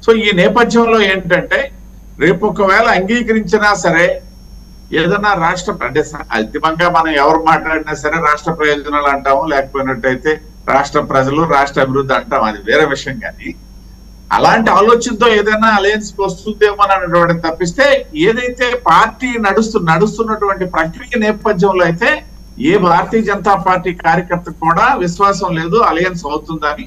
సో ఈ నేపథ్యంలో ఏంటంటే రేపు ఒకవేళ అంగీకరించినా సరే ఏదన్నా రాష్ట్ర అంటే అంతిమంగా మనం ఎవరు మాట్లాడినా సరే రాష్ట్ర ప్రయోజనాలు అంటాము, లేకపోయినట్టయితే రాష్ట్ర ప్రజలు రాష్ట్ర అభివృద్ధి అంటాం, అది వేరే విషయం. కానీ అలాంటి ఆలోచనతో ఏదైనా అలయన్స్ కి వస్తుందేమో అనేటువంటి తప్పిస్తే ఏదైతే పార్టీ నడుస్తున్నటువంటి ప్రక్రియ నేపథ్యంలో అయితే ఏ భారతీయ జనతా పార్టీ కార్యకర్త కూడా విశ్వాసం లేదు అలయన్స్ అవుతుందని.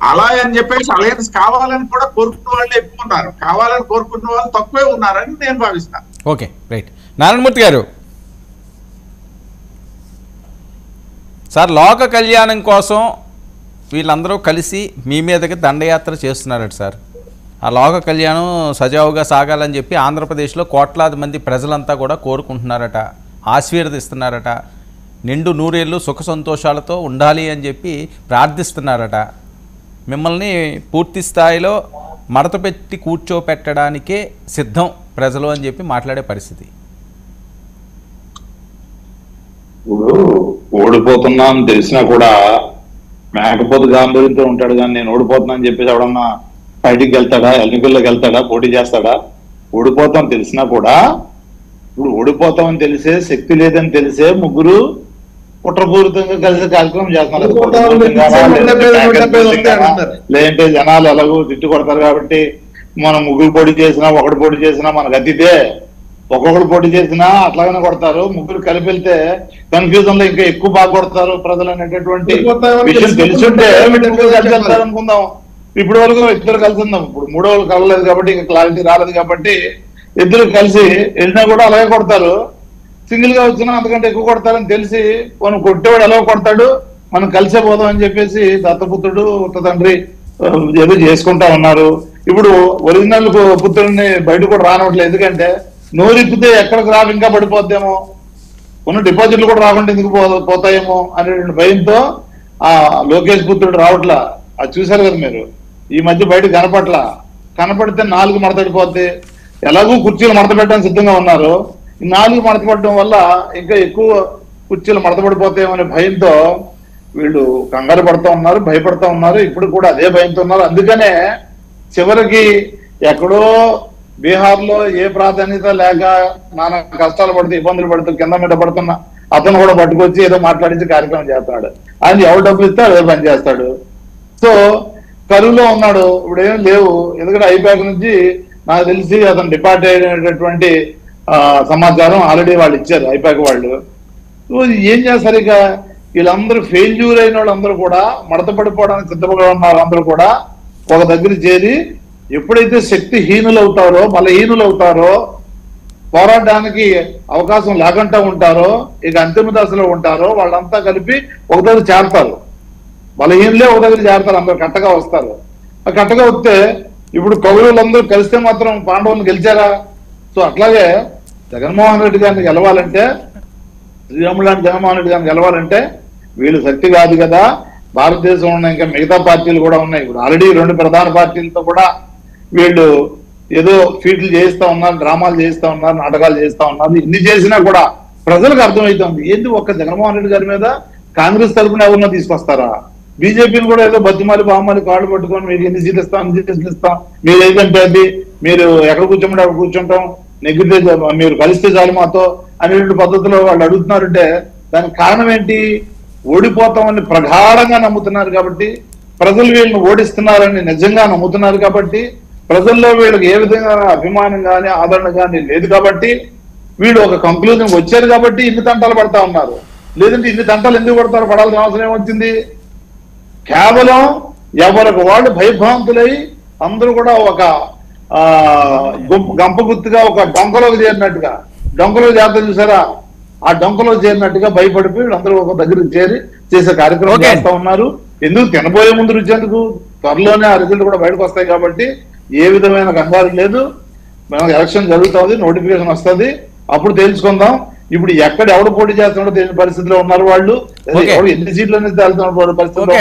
అలా అని చెప్పేసి అలయన్స్ కావాలని కూడా కోరుకున్న వాళ్ళు ఎక్కువ ఉన్నారు, కావాలని కోరుకున్న వాళ్ళు తక్కువే ఉన్నారని నేను భావిస్తాను.
Okay, right. నారాయణమూర్తి గారు, సార్ లోక కళ్యాణం కోసం వీళ్ళందరూ కలిసి మీ మీదకి దండయాత్ర చేస్తున్నారట సార్. ఆ లోక కళ్యాణం సజావుగా సాగాలని చెప్పి ఆంధ్రప్రదేశ్లో కోట్లాది మంది ప్రజలంతా కూడా కోరుకుంటున్నారట, ఆశీర్వదిస్తున్నారట, నిండు నూరేళ్ళు సుఖ సంతోషాలతో ఉండాలి అని చెప్పి ప్రార్థిస్తున్నారట. మిమ్మల్ని పూర్తి స్థాయిలో మడత పెట్టి కూర్చోపెట్టడానికే సిద్ధం ప్రజలు అని చెప్పి మాట్లాడే పరిస్థితి.
ఇప్పుడు ఓడిపోతున్నాం తెలిసినా కూడా మేకపోతు గాంభీర్యంతో ఉంటాడు, కానీ నేను ఓడిపోతున్నా అని చెప్పేసి ఎవడన్నా బయటికి వెళ్తాడా, ఎన్నికల్లోకి వెళ్తాడా, పోటీ చేస్తాడా? ఓడిపోతాం తెలిసినా కూడా, ఇప్పుడు ఓడిపోతామని తెలిసే, శక్తి లేదని తెలిసే ముగ్గురు కుట్రపూరితంగా కలిసి కార్యక్రమం చేస్తున్నారు. లేదంటే జనాలు ఎలాగో తిట్టు కొడతారు కాబట్టి మనం ముగ్గురు పోటీ చేసినా, ఒకటి పోటీ చేసినా మనకు అతిథే. ఒక్కొక్కరు పోటీ చేసినా అట్లాగనే కొడతారు. ముగ్గురు కలిపి వెళ్తే కన్ఫ్యూజన్ లో ఇంకా ఎక్కువ బాగా కొడతారు ప్రజలు అనేటటువంటి విషయం తెలుసుంటే కలిసి వెళ్తారు అనుకుందాం. ఇప్పటి వరకు ఇద్దరు కలిసి ఉన్నాం, ఇప్పుడు మూడో వాళ్ళు కలలేదు కాబట్టి ఇంకా క్లారిటీ రాలేదు కాబట్టి ఇద్దరు కలిసి వెళ్ళినా కూడా అలాగే కొడతారు. సింగిల్ గా వచ్చినా అంతకంటే ఎక్కువ కొడతారని తెలిసి మనం కొట్టేవాడు ఎలా కొడతాడు, మనం కలిసే పోదాం అని చెప్పేసి దత్తపుత్రుడు ఉత్త తండ్రి ఏదో చేసుకుంటా ఉన్నారు. ఇప్పుడు ఒరిజినల్ పుత్రుడిని బయట కూడా రానట్లేదు, ఎందుకంటే నోరిప్పితే ఎక్కడికి రావు, ఇంకా పడిపోద్దేమో, ఉన్న డిపాజిట్లు కూడా రాకుండా ఎందుకు పోతాయేమో అనేటువంటి భయంతో ఆ లోకేష్ పుత్రుడు రావట్లా. అది చూశారు కదా మీరు, ఈ మధ్య బయట కనపడితే 4 మడతడిపోద్ది. ఎలాగూ కుర్చీలు మడత పెట్టడానికి సిద్ధంగా ఉన్నారు. ఈ 4 మడత పడడం వల్ల ఇంకా ఎక్కువ కుర్చీలు మడతపడిపోతాయేమో అనే భయంతో వీళ్ళు కంగారు పడుతూ ఉన్నారు, భయపడుతూ ఉన్నారు. ఇప్పుడు కూడా అదే భయంతో ఉన్నారు. అందుకనే చివరికి ఎక్కడో బీహార్ లో ఏ ప్రాధాన్యత లేక నానా కష్టాలు పడుతూ ఇబ్బందులు పడుతూ కింద మీద పడుతున్నా అతను కూడా పట్టుకొచ్చి ఏదో మాట్లాడించి కార్యక్రమం చేస్తున్నాడు. ఆయన ఎవరు డబ్బులు ఇస్తే అదే పని చేస్తాడు. సో కరువులో ఉన్నాడు, ఇప్పుడు ఏం లేవు. ఎందుకంటే ఐపాక్ నుంచి నాకు తెలిసి అతను డిపార్ట్ అయినటువంటి సమాచారం ఆల్రెడీ వాళ్ళు ఇచ్చారు ఐపాక్ వాళ్ళు. ఏం చేస్తారు ఇక? వీళ్ళందరూ ఫెయిల్యూర్ అయిన వాళ్ళందరూ కూడా మడత పడిపోవడానికి సిద్ధంగా ఉన్న వాళ్ళందరూ కూడా ఒక దగ్గర చేరి ఎప్పుడైతే శక్తిహీనులు అవుతారో, బలహీనులు అవుతారో, పోరాడడానికి అవకాశం లేకుండా ఉంటారో, ఇక అంతిమ దశలో ఉంటారో, వాళ్ళంతా కలిపి ఒక దగ్గర చేరతారు. బలహీనులే ఒక దగ్గర చేరతారు, అందరు కట్టగా వస్తారు. ఆ కట్టగా వస్తే ఇప్పుడు కౌరవులందరూ కలిస్తే మాత్రం పాండవులను గెలిచారా? సో అట్లాగే జగన్మోహన్ రెడ్డి గారిని గెలవాలంటే, శ్రీరాములు లాంటి జగన్మోహన్ రెడ్డి గారిని గెలవాలంటే వీళ్ళు శక్తి కాదు కదా, భారతదేశంలో ఉన్న ఇంకా మిగతా పార్టీలు కూడా ఉన్నాయి. ఇప్పుడు ఆల్రెడీ 2 ప్రధాన పార్టీలతో కూడా వీళ్ళు ఏదో ఫీట్లు చేయిస్తా ఉన్నారు, డ్రామాలు చేయిస్తా ఉన్నారు, నాటకాలు చేస్తా ఉన్నారు. ఇన్ని చేసినా కూడా ప్రజలకు అర్థమవుతుంది ఏంటి, ఒక్క జగన్మోహన్ రెడ్డి గారి మీద కాంగ్రెస్ తరఫున ఎవరన్నా తీసుకొస్తారా? బీజేపీని కూడా ఏదో బతిమాలి బామ్మాలి కాళ్ళు పట్టుకొని మీకు ఎన్ని సీట్లు ఇస్తాం, అన్ని సీట్లు ఇస్తాం, మీరు ఏదంటే అది, మీరు ఎక్కడ కూర్చోమంటే అక్కడ కూర్చుంటాం, నెగ్గితే మీరు కలిస్తే చాలు మాతో అనేటువంటి పద్ధతిలో వాళ్ళు అడుగుతున్నారంటే దానికి కారణం ఏంటి? ఓడిపోతామని ప్రగాఢంగా నమ్ముతున్నారు కాబట్టి, ప్రజలు వీళ్ళని ఓడిస్తున్నారని నిజంగా నమ్ముతున్నారు కాబట్టి, ప్రజల్లో వీళ్ళకి ఏ విధంగా అభిమానం కానీ ఆదరణ కానీ లేదు కాబట్టి వీళ్ళు ఒక కంక్లూజన్ వచ్చారు కాబట్టి ఇన్ని తంటాలు పడతా ఉన్నారు. లేదంటే ఇన్ని తంటాలు ఎందుకు పడతారు? పడాల్సిన అవసరం ఏమొచ్చింది? కేవలం ఎవరికి వాళ్ళు భయభ్రాంతులై అందరూ కూడా ఒక గంప గుర్తుగా ఒక డొంకలోకి చేరినట్టుగా, డొంకలో చేస్తారు చూసారా, ఆ డొంకలో చేరినట్టుగా భయపడిపోయి వీళ్ళందరూ ఒక దగ్గరికి చేరి చేసే కార్యక్రమం చేస్తా ఉన్నారు. ఎందుకు? తినబోయే ముందు రుచేందుకు, త్వరలోనే ఆ రిజల్ట్ కూడా బయటకు వస్తాయి కాబట్టి ఏ విధమైన కంగారు లేదు. మనకు ఎలక్షన్ జరుగుతుంది, నోటిఫికేషన్ వస్తుంది, అప్పుడు తెలుసుకుందాం. ఇప్పుడు ఎక్కడ ఎవడు పోటీ చేస్తున్నాడో తెలియని పరిస్థితిలో ఉన్నారు వాళ్ళు. ఎన్ని సీట్లు అనేది తెలుస్తున్న పరిస్థితిలో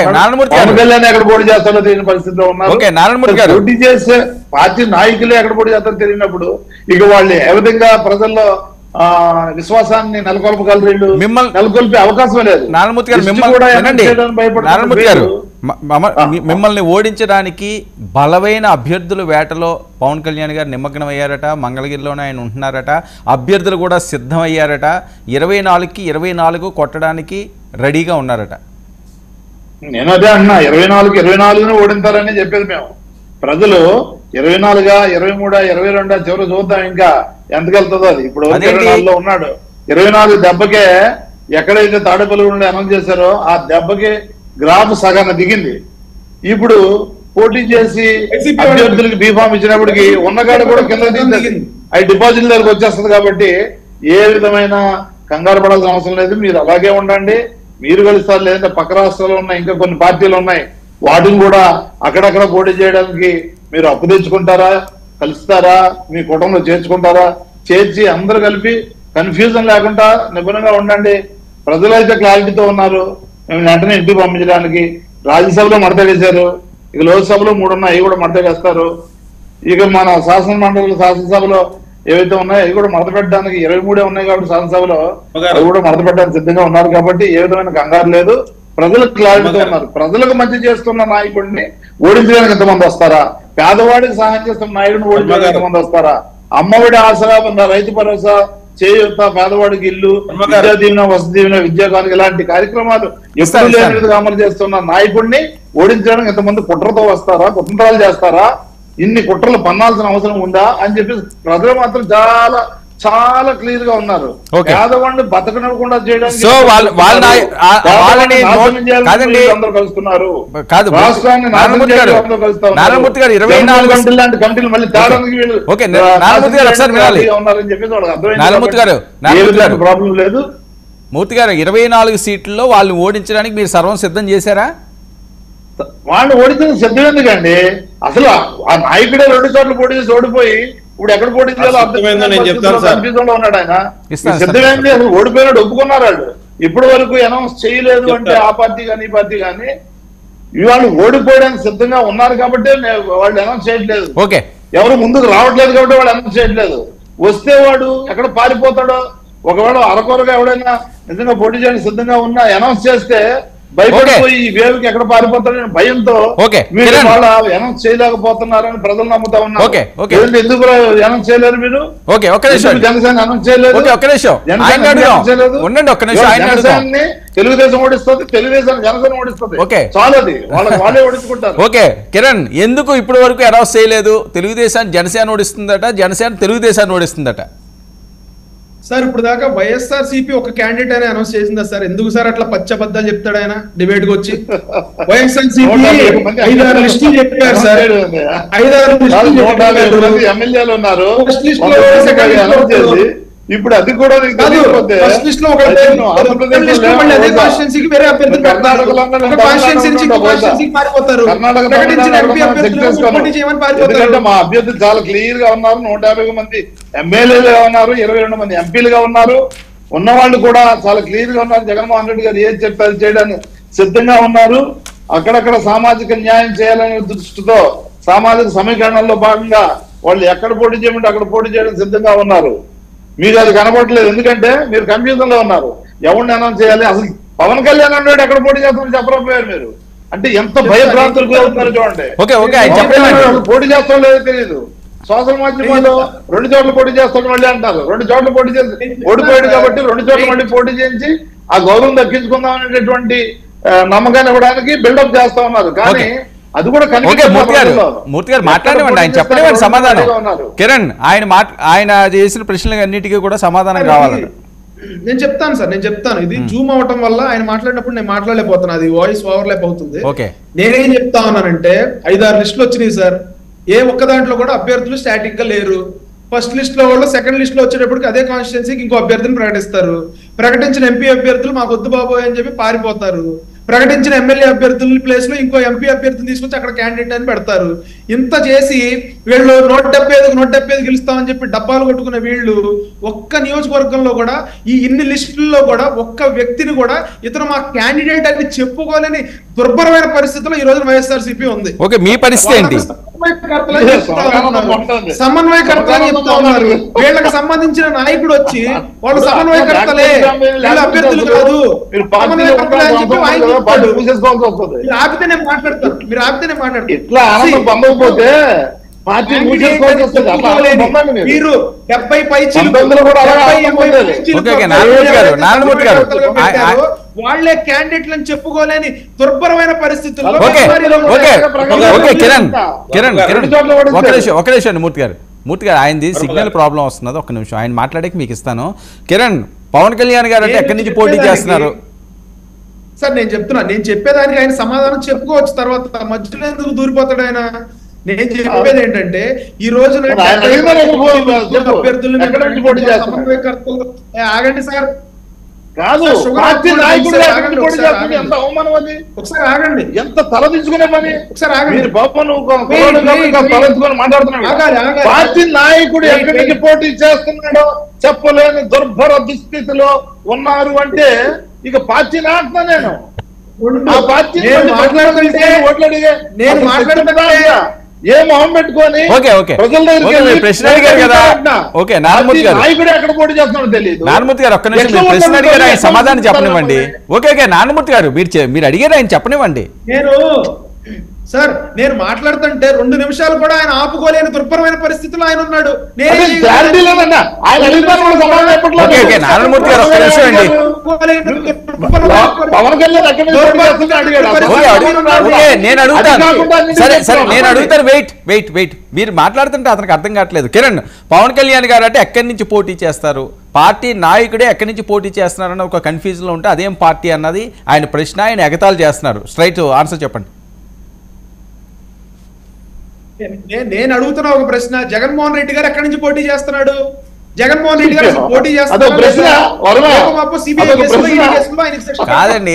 పవన్ కళ్యాణ్ ఎక్కడ పోటీ చేస్తాడో తెలియని పరిస్థితిలో ఉన్నారు. పోటీ చేసే పార్టీ నాయకులే ఎక్కడ పోటీ చేస్తారో తెలియనప్పుడు ఇక వాళ్ళు ఏ విధంగా ప్రజల్లో విశ్వాసాన్ని నెలకొల్పగలరు? నెలకొల్పే అవకాశం లేదు.
మిమ్మల్ని ఓడించడానికి బలమైన అభ్యర్థుల వేటలో పవన్ కళ్యాణ్ గారు నిమగ్నం అయ్యారట. మంగళగిరిలోనే ఆయన ఉంటున్నారట. అభ్యర్థులు కూడా సిద్ధమయ్యారట. 24కి 24 కొట్టడానికి రెడీగా ఉన్నారట.
నేను అదే అన్నా, 24 ఓడించారని చెప్పేది మేము. ప్రజలు 24, 23, 22 చివరి చూద్దాం ఇంకా ఎంతకెళ్తుందో అది. ఇప్పుడు 24లో ఉన్నాడు. 24 దెబ్బకే ఎక్కడైతే తాడేపల్లి నుండి అనౌన్స్ చేశారో ఆ దెబ్బకి గ్రాఫ్ సగాన దిగింది. ఇప్పుడు పోటీ చేసి అభ్యర్థులకి బీఫామ్ ఇచ్చినప్పటికి ఉన్నగాడ కూడా కింద దిగింది. అవి డిపాజిట్ దగ్గరకు వచ్చేస్తుంది. కాబట్టి ఏ విధమైన కంగారు పడాల్సిన అవసరం లేదు. మీరు అలాగే ఉండండి. మీరు కలుస్తారు, లేదంటే పక్క రాష్ట్రాల్లో ఉన్న ఇంకా కొన్ని పార్టీలు ఉన్నాయి, వాటిని కూడా అక్కడక్కడ పోటీ చేయడానికి మీరు అప్పు తెచ్చుకుంటారా, కలుస్తారా, మీ కుటుంబంలో చేర్చుకుంటారా? చేర్చి అందరూ కలిపి కన్ఫ్యూజన్ లేకుండా నిపుణంగా ఉండండి. ప్రజలైతే క్లారిటీతో ఉన్నారు. మేము వెంటనే ఇంటికి పంపించడానికి రాజ్యసభలో మడత వేశారు. ఇక లోక్సభలో 3 ఉన్నాయి, అవి కూడా మడత వేస్తారు. ఇక మన శాసనసభలో ఏవైతే ఉన్నాయో అవి కూడా మడత పెట్టడానికి 23 ఉన్నాయి కాబట్టి శాసనసభలో అవి కూడా మడత పెట్టడానికి సిద్ధంగా ఉన్నారు. కాబట్టి ఏ విధమైన కంగారు లేదు. ప్రజలకు క్లారిటీతో ఉన్నారు. ప్రజలకు మంచి చేస్తున్న నాయకుడిని ఓడించడానికి ఎంతమంది వస్తారా? పేదవాడికి సహాయం చేస్తున్న నాయకుడిని ఓడించడానికి ఎంతమంది వస్తారా? అమ్మఒడి ఆసరా, రైతు భరోసా, చేయూత, పేదవాడికి ఇల్లు, విద్యా దీవెన, వసతి దీవెన, విద్యాకానికి ఇలాంటి కార్యక్రమాలు ఎప్పుడు లేని విధంగా అమలు చేస్తున్న నాయకుడిని ఓడించడానికి ఎంతమంది కుట్రతో వస్తారా? కుతంత్రాలు చేస్తారా? ఇన్ని కుట్రలు పన్నాల్సిన అవసరం ఉందా అని చెప్పి ప్రజలు మాత్రం చాలా చాలా క్లియర్ గా ఉన్నారు. పేదవాడిని బతకనివ్వకుండా చేయడానికి కలుస్తున్నారు. రాష్ట్రాన్ని కమిటీలు మళ్ళీ ఉన్నారని చెప్పేసి వాళ్ళకి ప్రాబ్లం లేదు.
మూర్తి గారు 24 సీట్లలో వాళ్ళు ఓడించడానికి మీరు సర్వం సిద్ధం చేశారా?
వాళ్ళు ఓడించడం సిద్ధం ఎందుకండి? అసలు ఆ నాయకుడే 2 చోట్ల పోటీ చేసి ఓడిపోయి ఇప్పుడు ఎక్కడ పోటీ చేయాలో కన్ఫ్యూజన్ ఉన్నాడు ఆయన. సిద్ధమైంది. అసలు ఓడిపోయినాడు ఒప్పుకున్నారు వాళ్ళు. ఇప్పటి వరకు అనౌన్స్ చేయలేదు అంటే ఆ పార్టీ కానీ ఈ పార్టీ కానీ వాళ్ళు ఓడిపోయడానికి సిద్ధంగా ఉన్నారు కాబట్టి వాళ్ళు అనౌన్స్ చేయట్లేదు. ఎవరు ముందుకు రావట్లేదు కాబట్టి వాళ్ళు అనౌన్స్ చేయట్లేదు. వస్తే వాడు ఎక్కడ పారిపోతాడో, ఒకవేళ అరకొరగా ఎవడైనా నిజంగా పోటీ చేయడానికి సిద్ధంగా ఉన్నా అనౌన్స్ చేస్తే భయపడిపోయి ఈ వేవ్కి ఎక్కడ పారిపోతాడని భయంతో వాళ్ళు అనౌన్స్ చేయలేకపోతున్నారని ప్రజలు నమ్ముతా ఉన్నారు. ఎందుకు అనౌన్స్ చేయలేరు మీరు? జనసేన అనౌన్స్ చేయలేదు. జనసేనని తెలుగుదేశం ఓడిస్తుంది, తెలుగుదేశం జనసేన ఓడిస్తుంది. చాలా అది వాళ్ళే ఓడించుకుంటారు.
ఓకే కిరణ్, ఎందుకు ఇప్పటి వరకు అనౌన్స్ చేయలేదు? తెలుగుదేశాన్ని జనసేన ఓడిస్తుందట, జనసేన తెలుగుదేశాన్ని ఓడిస్తుందట.
సార్ ఇప్పుడు దాకా వైఎస్ఆర్సీపీ ఒక క్యాండిడేట్ అని అనౌన్స్ చేసిందా సార్? ఎందుకు సార్ అట్లా పచ్చబద్దాలు చెప్తాడు ఆయన డిబేట్ కి వచ్చి? వైఎస్ఆర్సీపీ 5-6 లిస్టులు చెప్పారు సార్.
5-6 ఎమ్మెల్యేలు ఉన్నారు. ఇప్పుడు అది కూడా మా అభ్యర్థులు చాలా క్లియర్ గా ఉన్నారు. 150 మంది ఎమ్మెల్యేలుగా ఉన్నారు, 22 మంది ఎంపీలుగా ఉన్నారు. ఉన్నవాళ్ళు కూడా చాలా క్లియర్ గా ఉన్నారు. జగన్మోహన్ రెడ్డి గారు ఏం చెప్పారు చేయడానికి సిద్ధంగా ఉన్నారు. అక్కడక్కడ సామాజిక న్యాయం చేయాలనే దృష్టితో సామాజిక సమీకరణలో భాగంగా వాళ్ళు ఎక్కడ పోటీ చేయమంటే అక్కడ పోటీ చేయడానికి సిద్ధంగా ఉన్నారు. మీకు అది కనబడట్లేదు, ఎందుకంటే మీరు కన్ఫ్యూజన్ లో ఉన్నారు. ఎవరిని అనౌన్స్ చేయాలి? అసలు పవన్ కళ్యాణ్ అన్నాడు ఎక్కడ పోటీ చేస్తామని చెప్పలేకపోయారు మీరు. అంటే ఎంత భయభ్రాంతులకు అవుతున్నారు చూడండి. పోటీ చేస్తాం లేదో తెలియదు. సోషల్ మాధ్యమాల్లో 2 చోట్ల పోటీ చేస్తాం మళ్ళీ అంటారు. 2 చోట్ల పోటీ చేసి ఓడిపోయాడు కాబట్టి 2 చోట్ల మళ్ళీ పోటీ చేయించి ఆ గౌరవం దక్కించుకుందాం అనేటటువంటి నమ్మకాన్ని ఇవ్వడానికి బిల్డప్ చేస్తా ఉన్నారు. కానీ అది కూడా
ఓకే మూర్తి గారు మాట్లాడేవండి, ఆయన చెప్పనివ్వండి సమాధానం. కిరణ్ ఆయన చేసిన ప్రశ్నలు అన్నిటికీ కూడా సమాధానం కావాలండి.
నేను చెప్తాను సార్, నేను చెప్తాను. ఇది జూమ్ అవటం వల్ల ఆయన మాట్లాడినప్పుడు నేను మాట్లాడలేకపోతున్నా, అది వాయిస్ ఓవర్లాప్ అవుతుంది. నేనేం చెప్తా ఉన్నానంటే 5-6 లిస్టులు వచ్చినాయి సార్. ఏ ఒక్క దాంట్లో కూడా అభ్యర్థులు స్టాటిక్ గా లేరు. ఫస్ట్ లిస్ట్ లో వాళ్ళు సెకండ్ లిస్ట్ లో వచ్చేటప్పటికి అదే కాన్స్టిట్యున్సీకి ఇంకో అభ్యర్థిని ప్రకటిస్తారు. ప్రకటించిన ఎంపీ అభ్యర్థులు మాకు వద్దు బాబోయ్ అని చెప్పి పారిపోతారు. ప్రకటించిన ఎమ్మెల్యే అభ్యర్థుల ప్లేస్ లో ఇంకో ఎంపీ అభ్యర్థిని తీసుకొచ్చి అక్కడ క్యాండిడేట్ అని పెడతారు. ఇంత చేసి వీళ్ళు 175 గెలుస్తామని చెప్పి డబ్బాలు కొట్టుకున్న వీళ్ళు ఒక్క నియోజకవర్గంలో కూడా ఈ ఇన్ని లిస్టుల్లో కూడా ఒక్క వ్యక్తిని కూడా ఇతను మా క్యాండిడేట్ అని చెప్పుకోలేని దుర్భరమైన పరిస్థితిలో ఈ రోజు వైఎస్ఆర్సీపీ ఉంది.
ఓకే, మీ పరిస్థితి ఏంటి?
సమన్వయకర్తలు చెప్తా ఉన్నారు. వీళ్ళకి సంబంధించిన నాయకుడు వచ్చి వాళ్ళు సమన్వయకర్తలే, వీళ్ళు అభ్యర్థులు కాదు, సమన్వయకర్తలే అని చెప్పి ఆయన చెప్తాడు. మీరు ఆపితే నేను మాట్లాడతాను, మీరు ఆపితే నేను మాట్లాడతాను. మీరు 70 వాళ్లే క్యాండిడేట్లు అని చెప్పుకోలేని దుర్భరమైన పరిస్థితుల్లో
ఒక నిమిషం మూర్తి గారు ఆయనది సిగ్నల్ ప్రాబ్లం వస్తున్నది. ఒక్క నిమిషం ఆయన మాట్లాడేకి మీకు ఇస్తాను. కిరణ్, పవన్ కళ్యాణ్ గారు అంటే ఎక్కడి నుంచి పోటీ చేస్తున్నారు
సార్? నేను చెప్తున్నా, నేను చెప్పేదానికి ఆయన సమాధానం చెప్పుకోవచ్చు. తర్వాత మధ్యలో ఎందుకు దూరిపోతాడు ఆయన? నేను చెప్పేది ఏంటంటే ఈ రోజున అభ్యర్థులు ఆగండి సార్, ఒకసారి ఆగండి,
ఎంత తలదించుకునే పని.
ఒకసారి ఆగండి,
పార్టీ నాయకుడు ఎక్కడి నుంచి పోటీ చేస్తున్నాడో చెప్పలేని దుర్భర దుస్థితిలో ఉన్నారు అంటే ఇక పార్టీ నాటున్నా నేను ఏ మొహం పెట్టుకొని ప్రజల నాయకుడు ఎక్కడ పోటీ చేస్తున్నాడో తెలియదు.
నారాయణమూర్తి గారు ఒక్క నిమిషం ప్రశ్న అడిగారు, ఆయన సమాధానం చెప్పనివ్వండి. ఓకే నారాయణమూర్తి గారు మీరు అడిగారు, ఆయన చెప్పనివ్వండి.
నేను మాట్లాడుతుంటే 2 నిమిషాలు కూడా ఆయన ఆపుకోలేని దుర్భరమైన పరిస్థితిలో ఆయన ఉన్నాడు.
నారాయణమూర్తి గారు ఒక్క నిమిషం అండి. నేను అడుగుతాను, సరే నేను అడుగుతాను. వెయిట్ మీరు మాట్లాడుతుంటే అతనికి అర్థం కావట్లేదు. కిరణ్, పవన్ కళ్యాణ్ గారు అంటే ఎక్కడి నుంచి పోటీ చేస్తారు, పార్టీ నాయకుడే ఎక్కడి నుంచి పోటీ చేస్తున్నారన్న ఒక కన్ఫ్యూజన్ లో ఉంటే అదేం పార్టీ అన్నది ఆయన ప్రశ్న. ఆయన ఎగతాళి చేస్తున్నారు. స్ట్రైట్ ఆన్సర్ చెప్పండి.
నేను అడుగుతున్న ఒక ప్రశ్న, జగన్మోహన్ రెడ్డి గారు ఎక్కడి నుంచి పోటీ చేస్తున్నాడు? జగన్మోహన్ రెడ్డి గారు పోటీ చేస్తున్నారు
కాదండి,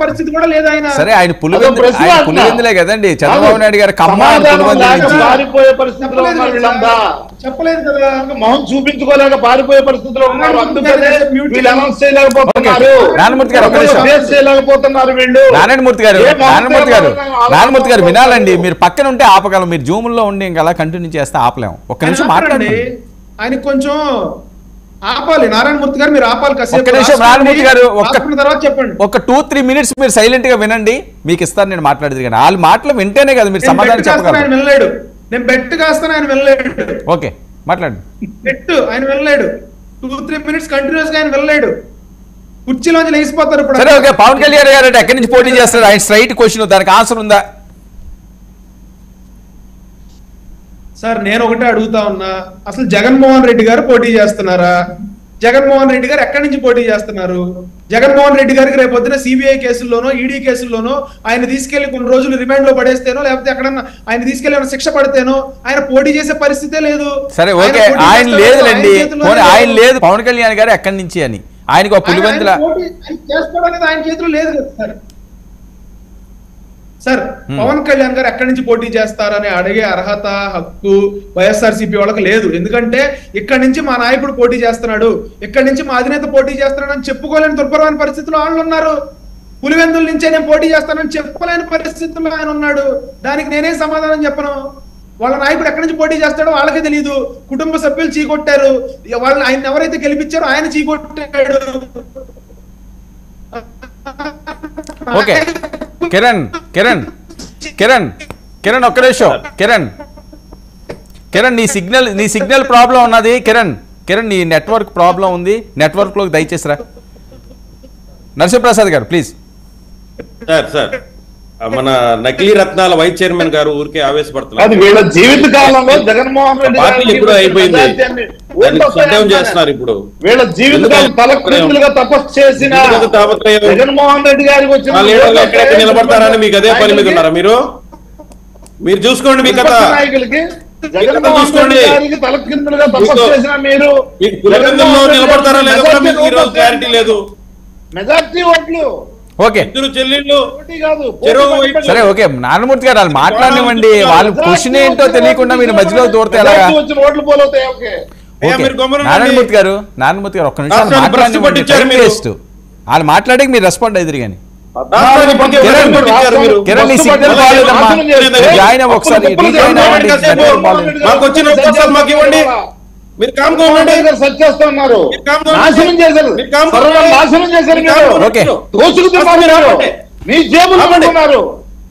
పరిస్థితి కూడా లేదు. ఆయన
సరే ఆయన పులివెందులే కదండి, చంద్రబాబు నాయుడు గారు
చెప్పలేదు కదా,
మొహం చూపించుకోలేక పారిపోయే పరిస్థితిలో ఉన్నారు. అందుకనే వీళ్ళు అనౌన్స్ చేయలేకపోతున్నారు.
నారాయణమూర్తి గారు వినాలండి, మీరు పక్కన ఉంటే ఆపగలం, మీరు జూమ్ లో ఉండి ఇంకా అలా కంటిన్యూ చేస్తే ఆపలేము. ఒక్క నిమిషం మాట్లాడండి,
ఆయన కొంచెం ఆపాలి. నారాయణమూర్తి గారు మీరు ఆపాలి.
నారాయణమూర్తి గారు
తర్వాత చెప్పండి.
ఒక 2-3 మినిట్స్ మీరు సైలెంట్ గా వినండి, మీకు ఇస్తాను నేను మాట్లాడేది. కానీ వాళ్ళ మాటలు వింటేనే కదా మీరు సమాధానం చెప్పగలరు.
ఆయన వెళ్ళలేడు, నేను బెట్ కాస్తాను, ఆయన వెళ్ళలేడు.
ఓకే మాట్లాడండి.
బెట్ ఆయన వెళ్ళలేడు, 2-3 మినిట్స్ కంటిన్యూస్ గా ఆయన వెళ్ళలేడు, కుర్చీలోంచి లేచిపోతారు. ఇప్పుడు
సరే ఓకే, పవన్ కళ్యాణ్ గారు అంటే ఎక్కడి నుంచి పోటీ చేస్తారు? ఆయన స్ట్రైట్ క్వశ్చన్, దానికి ఆన్సర్ ఉందా?
సార్ నేను ఒకటే అడుగుతా ఉన్నా, అసలు జగన్మోహన్ రెడ్డి గారు పోటీ చేస్తున్నారా? జగన్మోహన్ రెడ్డి గారు ఎక్కడి నుంచి పోటీ చేస్తున్నారు? జగన్మోహన్ రెడ్డి గారికి రేపు పొద్దున సిబిఐ కేసుల్లోనో ఈడీ కేసుల్లోనో ఆయన తీసుకెళ్లి కొన్ని రోజులు రిమాండ్ లో పడేస్తేనో లేకపోతే ఎక్కడన్నా ఆయన తీసుకెళ్లి శిక్ష పడితేనో ఆయన పోటీ చేసే పరిస్థితే లేదు.
సరే ఓకే, ఆయన లేదులేండి, ఆయన లేదు. పవన్ కళ్యాణ్ గారు ఎక్కడి నుంచి అని ఆయనకు పులివెందుల
చేసుకోవడం అనేది ఆయన చేతిలో లేదు కదా సార్. సార్ పవన్ కళ్యాణ్ గారు ఎక్కడి నుంచి పోటీ చేస్తారని అడిగే అర్హత, హక్కు వైఎస్ఆర్సీపీ వాళ్ళకి లేదు. ఎందుకంటే ఇక్కడి నుంచి మా నాయకుడు పోటీ చేస్తున్నాడు, ఇక్కడి నుంచి మా అధినేత పోటీ చేస్తున్నాడు అని చెప్పుకోలేని దుర్భరమైన పరిస్థితుల్లో వాళ్ళు ఉన్నారు. పులివెందుల నుంచే నేను పోటీ చేస్తానని చెప్పుకోలేని పరిస్థితుల్లో ఆయన ఉన్నాడు. దానికి నేనేం సమాధానం చెప్పను? వాళ్ళ నాయకుడు ఎక్కడి నుంచి పోటీ చేస్తాడో వాళ్ళకే తెలియదు. కుటుంబ సభ్యులు చీకొట్టారు, వాళ్ళని ఆయన ఎవరైతే గెలిపించారో ఆయన చీకొట్టాడు.
ఓకే కిరణ్ ఒక్క నిమిషం. కిరణ్ నీ సిగ్నల్ ప్రాబ్లం ఉన్నది. కిరణ్ నీ నెట్వర్క్ ప్రాబ్లం ఉంది, నెట్వర్క్ లోకి దయచేసి రా. నరసింహప్రసాద్ గారు ప్లీజ్.
సార్ మన నకిలీ రత్నాల వైస్ చైర్మన్ గారు ఊరికే ఆవేశపడుతున్నారు.
అది వీళ్ళ జీవిత కాలంలో జగన్మోహన్ రెడ్డి
పార్టీ
గారికి
ఎప్పుడు అయిపోయింది,
మెజారిటీని
దాన్ని
ఓట్లు
సిద్ధం
వస్తాయని
చేస్తున్నారు ఇప్పుడు.
వీళ్ళ జీవితకాలం తలక్రిందులుగా తపస్సు చేసిన
ఎందుకు తాపత్రయం?
జగన్మోహన్ రెడ్డి గారికి
ఆ
వచ్చిన
లీడర్లు ఎక్కడెక్కడ నిలబడతారని మీకు అదే పని మీద ఉన్నారా మీరు? మీరు చూసుకోండి మీ కథ.
విపక్ష నాయకులకి జగన్మోహన్ రెడ్డి గారికి తలక్రిందులుగా తపస్సు చేసిన మీరు
మీకు పులివెందుల్లో నిలబడతారా లేదా కూడా మీకు ఈ రోజు క్లారిటీ లేదు.
మెజారిటీ ఓట్లు
ఓకే
ఇద్దరు చెల్లెళ్ళు
పోటీ కాదు,
చెరువు
పోటీ
వైపు
సరే ఓకే నారాయణమూర్తి గారు వాళ్ళు మాట్లాడనివ్వండి. వాళ్ళు క్వశ్చన్ ఏంటో తెలియకుండా మీరు మధ్యలో దూరితే ఎలాగా?
మెజారిటీ వచ్చిన ఓట్లు పోలవుతాయి. ఓకే
అయ్యా,
ఓకే.
మీరు గమ్మున
నారాయణమూర్తి గారు ఒక్క నిమిషం
రాష్ట్రాన్ని భ్రష్టు పట్టించారు మీరు.
వేస్ట్. వాళ్ళు మాట్లాడే మీరు రెస్పాండ్ అయ్యారు కానీ
రాష్ట్రాన్ని ఇప్పటికే
కిరణ్,
పట్టించారు మీరు.
కిరణ్ ఈ సిగ్నల్ బాగాలేదమ్మా. జాయిన్ అవ్వ ఒకసారి రీజాయిన్ అవ్వండి. నెట్వర్క్ బాగాలేదు.
మాకు వచ్చిన అవకాశాలు మాకు ఇవ్వండి. మీరు కామ్కోండి.
సెర్చ్ చేస్తున్నారు,
మీరు కామ్కోండి.
నాశనం చేశారు,
మీరు కామ్కోండి.
సర్వం నాశనం చేశారు
మీరు
మీరు.
కామ్కోండి.
ఓకే.
దోచుకుతున్నారు
మీరు
మీరు.
ఆపండి.
మీ జేబులు
ఆపండి.
కొనుక్కున్నారు,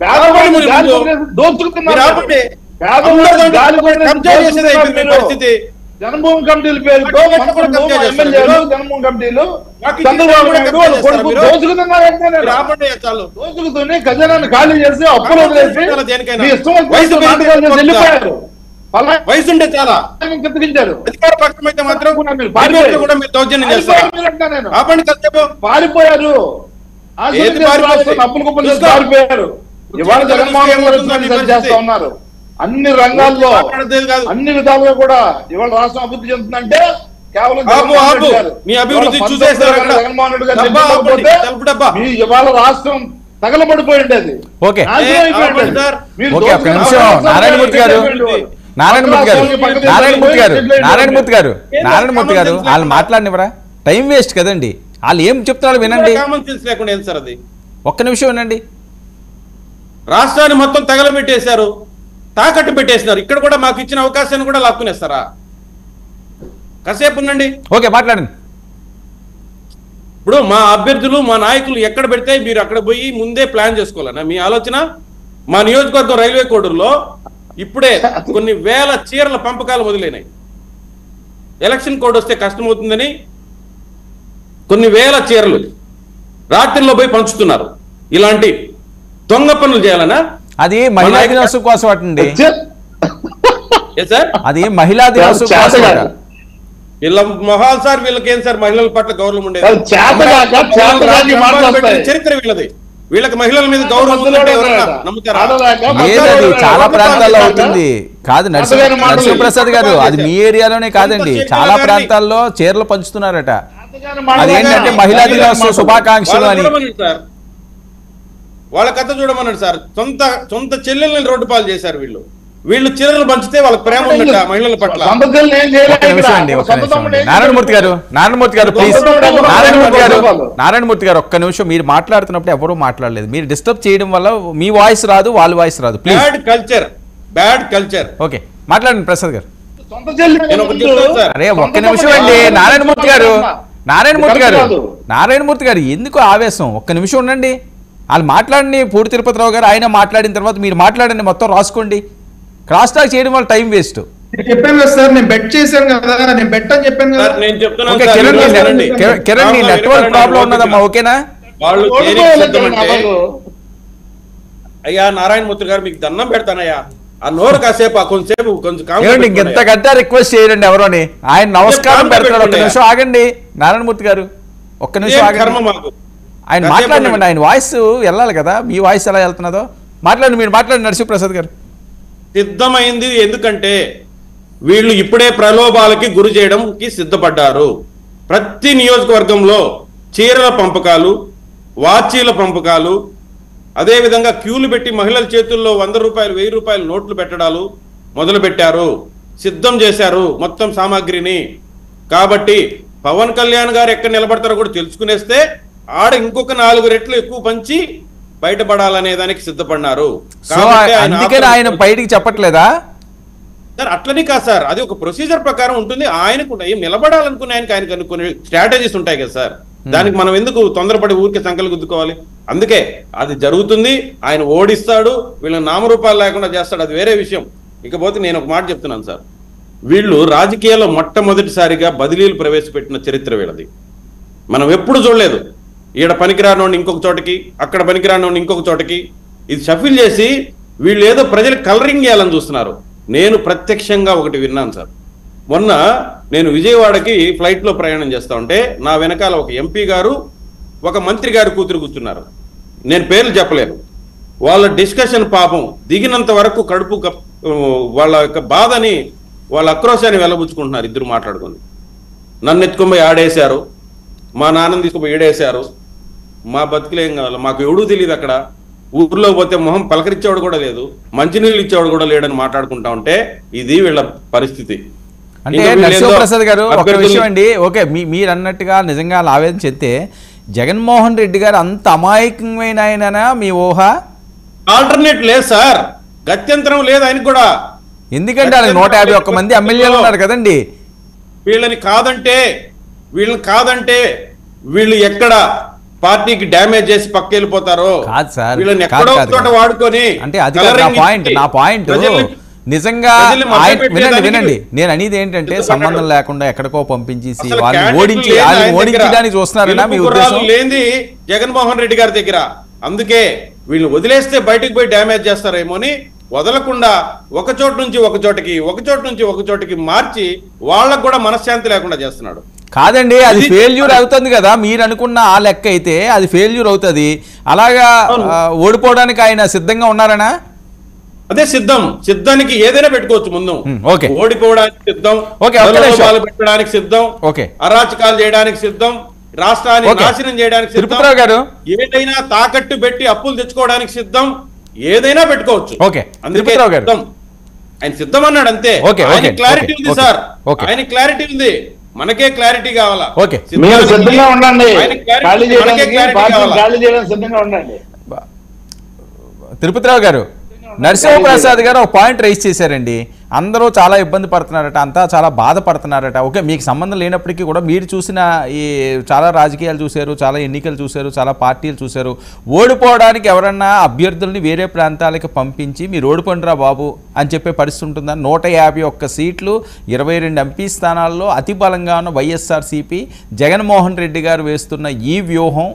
పేదవాళ్ళని
ఆపండి
గాలి
మీరు.
కొనేసి దోచుకుతున్నారు.
మీరు ఆపండి.
పేదవాళ్ళని గాలి కొనేసి
కబ్జా చేసేది అయిపోయింది మీ
దోచుకుతున్నారు
పరిస్థితి.
జన్మభూమి కమిటీల పేరుతో
ఎక్కడ కూడా కబ్జా చేస్తారు
ఎమ్మెల్యేలు
మీరు.
జన్మభూమి కమిటీలు
మాకు
చంద్రబాబు
కూడా
నాయుడు
కబ్జా
వాళ్ళ
చేస్తారా
కొడుకు
మీరు?
దోచుకుతున్నారు అంటే
మీరు ఆపండి చాలు.
దోచుకుతూనే ఖజానాన్ని ఖాళీ చేసి అప్పులు వదిలేసి
దేనికైనా.
మీ ఇష్టం
వయసు
వచ్చినట్టు
పెరిగితే
నాటకాలు చేసి వెళ్ళిపోయారు. పలానా
వయసు ఉంటే చాలా
కిందకించారు.
అధికార పక్షం అయితే మాత్రం
మీరు
పార్టీలో కూడా మీరు దౌర్జన్యం చేస్తారు.
పారిపోయారు మీరు అంటున్నా నేను.
ఆపండి కాసేపు.
పారిపోయారు, ఆశలు
ఏది
చేసి
పారిపోయింది?
రాష్ట్రాన్ని అప్పులు కుప్పలు చేసి
చూసుకో.
పారిపోయారు. ఇవాళ
చూసుకో.
జగన్మోహన్ రెడ్డి గారు
ఏమవుతుందో నీ
రిజల్ట్ చేస్తా
పరిస్థితి.
ఉన్నారు. అన్ని రంగాల్లో
మాట్లాడేది కాదు.
అన్ని విధాలుగా కూడా ఇవాళ రాష్ట్రం అభివృద్ధి చెందుతుందంటే కేవలం
ఆపు,
జగన్మోహన్
ఆపు.
రెడ్డి గారు.
మీ అభివృద్ధి
ఇవాళ
చూసేస్తారు
పంతొమ్మిది
అక్కడ.
జగన్మోహన్ రెడ్డి గారు
డబ్బా ఆపండి.
చెప్తే
తలుపు డబ్బా.
మీ ఇవాళ రాష్ట్రం తగలబడిపోయి ఉండేది.
ఓకే.
నాశనం అయిపోయి
ఆపండి
ఉండేది.
సార్.
మీరు
ఓకే, ఒక్క
దోచుకున్న
నిమిషం.
రాష్ట్రాన్ని
నారాయణమూర్తి గారు,
అయిపోయింది.
నారాయణమూర్తి గారు
పక్కన
నారాయణమూర్తి గారు
పక్కన
నారాయణమూర్తి గారు
ఏందో
నారాయణమూర్తి గారు
కామన్ సెన్స్
వాళ్ళు
లేకుండా.
మాట్లాడినవరా? టైం వేస్ట్ కదండి. వాళ్ళు ఏం చెప్తున్నారో వినండి.
కామన్ సెన్స్ లేకుండా ఏం సార్ అది?
ఒక్క నిమిషం వినండి.
రాష్ట్రాన్ని మొత్తం తగలబెట్టేశారు, తాకట్టు పెట్టేసినారు. ఇక్కడ కూడా మాకు ఇచ్చిన అవకాశాన్ని కూడా లాక్కునేస్తారా? కాసేపు ఉండండి.
ఓకే మాట్లాడండి.
ఇప్పుడు మా అభ్యర్థులు మా నాయకులు ఎక్కడ పెడితే మీరు అక్కడ పోయి ముందే ప్లాన్ చేసుకోవాలన్నా మీ ఆలోచన? మా నియోజకవర్గం రైల్వే కోడూరులో ఇప్పుడే కొన్ని వేల చీరల పంపకాలు మొదలైనాయి. ఎలక్షన్ కోడ్ వస్తే కష్టమవుతుందని కొన్ని వేల చీరలు రాత్రిలో పోయి పంచుతున్నారు. ఇలాంటి దొంగ పనులు చేయాలనా?
అది మహిళా దినోత్సవం కోసం అటండి.
ఏ సార్?
అది మహిళా దినోత్సవం కోసం అట.
వీళ్ళ మొహాల్ సార్, వీళ్ళకేం సార్ మహిళల పట్ల గౌరవం ఉండేది? చరిత్ర వీళ్ళది. వీళ్ళకి మహిళల మీద గౌరవం ఉందంటే ఎవరైనా నమ్ముతారా?
లేదండి, చాలా ప్రాంతాల్లో అవుతుంది. కాదు నరసింహప్రసాద్ గారు, అది మీ ఏరియాలోనే కాదండి, చాలా ప్రాంతాల్లో చీరలు పంచుతున్నారట. అదేంటంటే మహిళా దినోత్సవ శుభాకాంక్షలు అని.
సార్ వాళ్ళ కథ చూడమన్నాడు సార్. సొంత చెల్లెల్ని రోడ్డు పాలు చేశారు వీళ్ళు. చీరలు పంచితే వాళ్ళకి ప్రేమ ఉన్నట్ట మహిళల పట్ల.
ఒక్క నిమిషం అండి, ఒక్క నిమిషం అండి. నారాయణమూర్తి గారు ప్లీజ్. నారాయణమూర్తి గారు ఒక్క నిమిషం. మీరు మాట్లాడుతున్నప్పుడు ఎవరూ మాట్లాడలేదు. మీరు డిస్టర్బ్ చేయడం వల్ల మీ వాయిస్ రాదు, వాళ్ళ వాయిస్ రాదు. ప్లీజ్.
Bad culture.
ఓకే మాట్లాడండి ప్రసాద్ గారు.
నేను ఒకటి చెప్తాను సార్.
అరే ఒక్క నిమిషం అండి. నారాయణమూర్తి గారు ఎందుకు ఆవేశం? ఒక్క నిమిషం ఉండండి. వాళ్ళు మాట్లాడండి. పూడి తిరుపతిరావు గారు ఆయన మాట్లాడిన తర్వాత మీరు మాట్లాడండి, మొత్తం రాసుకోండి. క్రాస్ టాక్ చేయడం వల్ల టైం వేస్ట్.
చెప్పాను కదా సార్, నేను బెట్ చేశాను కదా, నేను బెట్ అని చెప్పాను కదా.
సార్, నేను చెప్తున్నాను
ఓకే
సార్,
కిరణ్,
మీరు వినండి.
కిరణ్ నీ నెట్వర్క్ ప్రాబ్లం ఉన్నదమ్మా, ఓకేనా?
వాళ్ళు దేనికి సిద్ధమంటే, అయ్యా నారాయణమూర్తి గారు మీకు దండం పెడతానయ్యా, ఆ నోరు కాసేపు కొంచెం
ఏమండి ఇంకెంత గట్టిగా రిక్వెస్ట్ చేయరండి ఎవరోని. ఆయన నమస్కారం పెడతాడు. ఒక్క నిమిషం ఆగండి నారాయణమూర్తి గారు, ఒక్క నిమిషం ఆగండి. ఆయన మాట్లాడినండి, ఆయన వాయిస్ వెళ్ళాలి కదా. మీ వాయిస్ ఎలా వెళ్తున్నదో మాట్లాడండి. మీరు మాట్లాడండి నరసింహప్రసాద్ గారు.
సిద్ధమైంది ఎందుకంటే వీళ్ళు ఇప్పుడే ప్రలోభాలకి గురి చేయడంకి సిద్ధపడ్డారు. ప్రతి నియోజకవర్గంలో చీరల పంపకాలు, వాచీల పంపకాలు, అదేవిధంగా క్యూలు పెట్టి మహిళల చేతుల్లో 100 రూపాయలు 1000 రూపాయలు నోట్లు పెట్టడాలు మొదలు పెట్టారు. సిద్ధం చేశారు మొత్తం సామాగ్రిని. కాబట్టి పవన్ కళ్యాణ్ గారు ఎక్కడ నిలబడతారో కూడా తెలుసుకునేస్తే ఆడ ఇంకొక 4 రెట్లు ఎక్కువ పంచి బయటపడాలనే దానికి సిద్ధపడినారు.
అందుకని ఆయన బయటికి చెప్పట్లేదా
సార్? అట్లనే కాదు సార్, అది ఒక ప్రొసీజర్ ప్రకారం ఉంటుంది. ఆయనకు నిలబడాలనుకునే ఆయనకు కొన్ని స్ట్రాటజీస్ ఉంటాయి కదా సార్. దానికి మనం ఎందుకు తొందరపడి ఊరికే సంకలు గుద్దుకోవాలి? అందుకే అది జరుగుతుంది. ఆయన ఓడిస్తాడు, వీళ్ళని నామరూపాలు లేకుండా చేస్తాడు, అది వేరే విషయం. ఇకపోతే నేను ఒక మాట చెప్తున్నాను సార్, వీళ్ళు రాజకీయాల్లో మొట్టమొదటిసారిగా బదిలీలు ప్రవేశపెట్టిన చరిత్ర వీళ్ళది. మనం ఎప్పుడు చూడలేదు. ఈడ పనికిరానోడిని ఇంకొక చోటకి, అక్కడ పనికిరానోడిని ఇంకొక చోటకి, ఇది షఫిల్ చేసి వీళ్ళు ఏదో ప్రజలకు కలరింగ్ చేయాలని చూస్తున్నారు. నేను ప్రత్యక్షంగా ఒకటి విన్నాను సార్. మొన్న నేను విజయవాడకి ఫ్లైట్లో ప్రయాణం చేస్తా ఉంటే నా వెనకాల ఒక ఎంపీ గారు ఒక మంత్రి గారు కూతురు కూర్చున్నారు. నేను పేర్లు చెప్పలేను. వాళ్ళ డిస్కషన్ పాపం దిగినంత వరకు కడుపు వాళ్ళ యొక్క బాధని వాళ్ళ ఆక్రోశాన్ని వెళ్ళబుచ్చుకుంటున్నారు ఇద్దరు మాట్లాడుకుని. నన్ను ఎత్తుకొని ఆడేశారు, మా నాన్నని తీసుకుపోయి ఏడేశారు, మా బతుకులేం కావాలి, మాకు ఎవడూ తెలియదు. అక్కడ ఊర్లో పోతే మొహం పలకరించేవాడు కూడా లేదు, మంచినీళ్ళు ఇచ్చేవాడు కూడా లేడని మాట్లాడుకుంటా ఉంటే ఇది వీళ్ళ పరిస్థితి.
అంటే నరసింహప్రసాద్ గారు ఒక విషయం అండి, ఓకే మీరు అన్నట్టుగా నిజంగా ఆవేదన చెప్తే జగన్మోహన్ రెడ్డి గారు అంత అమాయకమైన ఆయననా మీ ఊహ?
ఆల్టర్నేట్ లేదు సార్, గత్యంతరం లేదు ఆయనకు కూడా.
ఎందుకంటే ఆయన 151 మంది ఎమ్మెల్యేలు ఉన్నారు కదండి.
వీళ్ళని కాదంటే వీళ్ళు ఎక్కడ పార్టీకి డ్యామేజ్ చేసి పక్కెళ్ళిపోతారో
కాదు సార్,
వీళ్ళని ఎక్కడో చోట వాడుకొని
అంటే అది నా పాయింట్ నిజంగా వినండి, నేను అనేది ఏంటంటే సంబంధం లేకుండా ఎక్కడికో పంపించేసి వాళ్ళని ఓడించడానికి చూస్తున్నారన్నా మీ ఉద్దేశం?
లేని జగన్మోహన్ రెడ్డి గారి దగ్గర. అందుకే వీళ్ళని వదిలేస్తే బయటకు పోయి డ్యామేజ్ చేస్తారేమో అని వదలకుండా ఒక చోటు నుంచి ఒక చోటకి మార్చి వాళ్ళకు కూడా మనశ్శాంతి లేకుండా చేస్తున్నాడు.
కాదండి, అది ఫెయిల్యూర్ అవుతుంది కదా. మీరు అనుకున్న ఆ లెక్క అయితే అది ఫెయిల్యూర్ అవుతుంది. అలాగా ఓడిపోవడానికి ఆయన సిద్ధంగా ఉన్నారనా?
అదే సిద్ధానికి ఏదైనా పెట్టుకోవచ్చు ముందు. ఓడిపోవడానికి సిద్ధం, పెట్టడానికి సిద్ధం, అరాచకాలు చేయడానికి సిద్ధం, రాష్ట్రాన్ని నాశనం చేయడానికి సిద్ధం, ఏదైనా తాకట్టు పెట్టి అప్పులు తెచ్చుకోవడానికి సిద్ధం, ఏదైనా పెట్టుకోవచ్చు. అందుకే ఆయన సిద్ధం అన్నాడు అంతే. ఆయన క్లారిటీ ఉంది సార్, ఆయన క్లారిటీ ఉంది, మనకే క్లారిటీ కావాలా.
తిరుపతిరావు గారు, నరసింహప్రసాద్ గారు ఒక పాయింట్ రైజ్ చేశారండి. అందరూ చాలా ఇబ్బంది పడుతున్నారట, అంతా చాలా బాధపడుతున్నారట. ఓకే, మీకు సంబంధం లేనప్పటికీ కూడా మీరు చూసిన ఈ చాలా రాజకీయాలు చూశారు, చాలా ఎన్నికలు చూశారు, చాలా పార్టీలు చూశారు. ఓడిపోవడానికి ఎవరన్నా అభ్యర్థుల్ని వేరే ప్రాంతాలకు పంపించి మీరు ఓడిపోండిరా బాబు అని చెప్పే పరిస్థితి ఉంటుందా? 151 సీట్లు, 22 ఎంపీ స్థానాల్లో అతి బలంగా ఉన్న వైఎస్ఆర్సీపీ జగన్మోహన్ రెడ్డి గారు వేస్తున్న ఈ వ్యూహం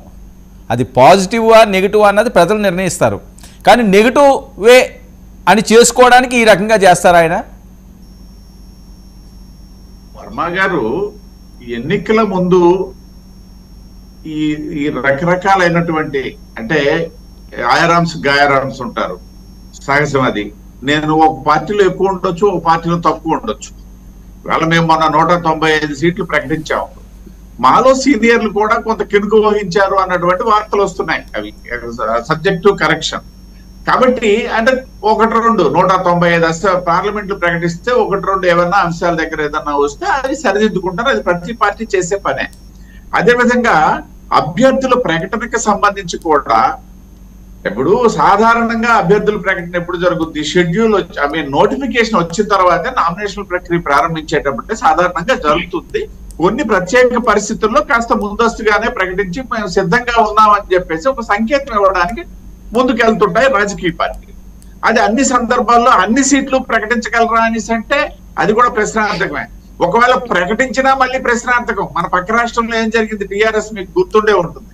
అది పాజిటివా నెగిటివా అన్నది ప్రజలు నిర్ణయిస్తారు. కానీ నెగిటివ్ వే అని చేసుకోవడానికి ఈ రకంగా చేస్తారు ఆయన.
వర్మ గారు ఎన్నికల ముందు ఈ రకరకాలైనటువంటి అంటే ఆయారామ్స్ గాయారామ్స్ ఉంటారు, సహజం అది. నేను ఒక పార్టీలో ఎక్కువ ఉండొచ్చు, ఒక పార్టీలో తక్కువ ఉండొచ్చు. ఇవాళ మేము మొన్న 195 సీట్లు ప్రకటించాము. మాలో సీనియర్లు కూడా కొంత కినుకు వహించారు అన్నటువంటి వార్తలు వస్తున్నాయి. అవి సబ్జెక్టు కరెక్షన్ కాబట్టి అంటే 1-2 195 పార్లమెంట్లు ప్రకటిస్తే 1-2 ఏమన్నా అంశాల దగ్గర ఏదన్నా వస్తే అది సరిదిద్దుకుంటారు. అది ప్రతి పార్టీ చేసే పనే. అదేవిధంగా అభ్యర్థుల ప్రకటనకు సంబంధించి కూడా ఇప్పుడు సాధారణంగా అభ్యర్థుల ప్రకటన ఎప్పుడు జరుగుతుంది? షెడ్యూల్ నోటిఫికేషన్ వచ్చిన తర్వాతే నామినేషన్ ప్రక్రియ ప్రారంభించేటప్పుడే సాధారణంగా జరుగుతుంది. కొన్ని ప్రత్యేక పరిస్థితుల్లో కాస్త ముందస్తుగానే ప్రకటించి మేము సిద్ధంగా ఉన్నామని చెప్పేసి ఒక సంకేతం ఇవ్వడానికి ముందుకెళ్తుంటాయి రాజకీయ పార్టీలు. అది అన్ని సందర్భాల్లో అన్ని సీట్లు ప్రకటించగలరా అనేసి అంటే అది కూడా ప్రశ్నార్థకమే. ఒకవేళ ప్రకటించినా మళ్ళీ ప్రశ్నార్థకం. మన పక్క రాష్ట్రంలో ఏం జరిగింది టీఆర్ఎస్ మీకు గుర్తుండే ఉంటుంది.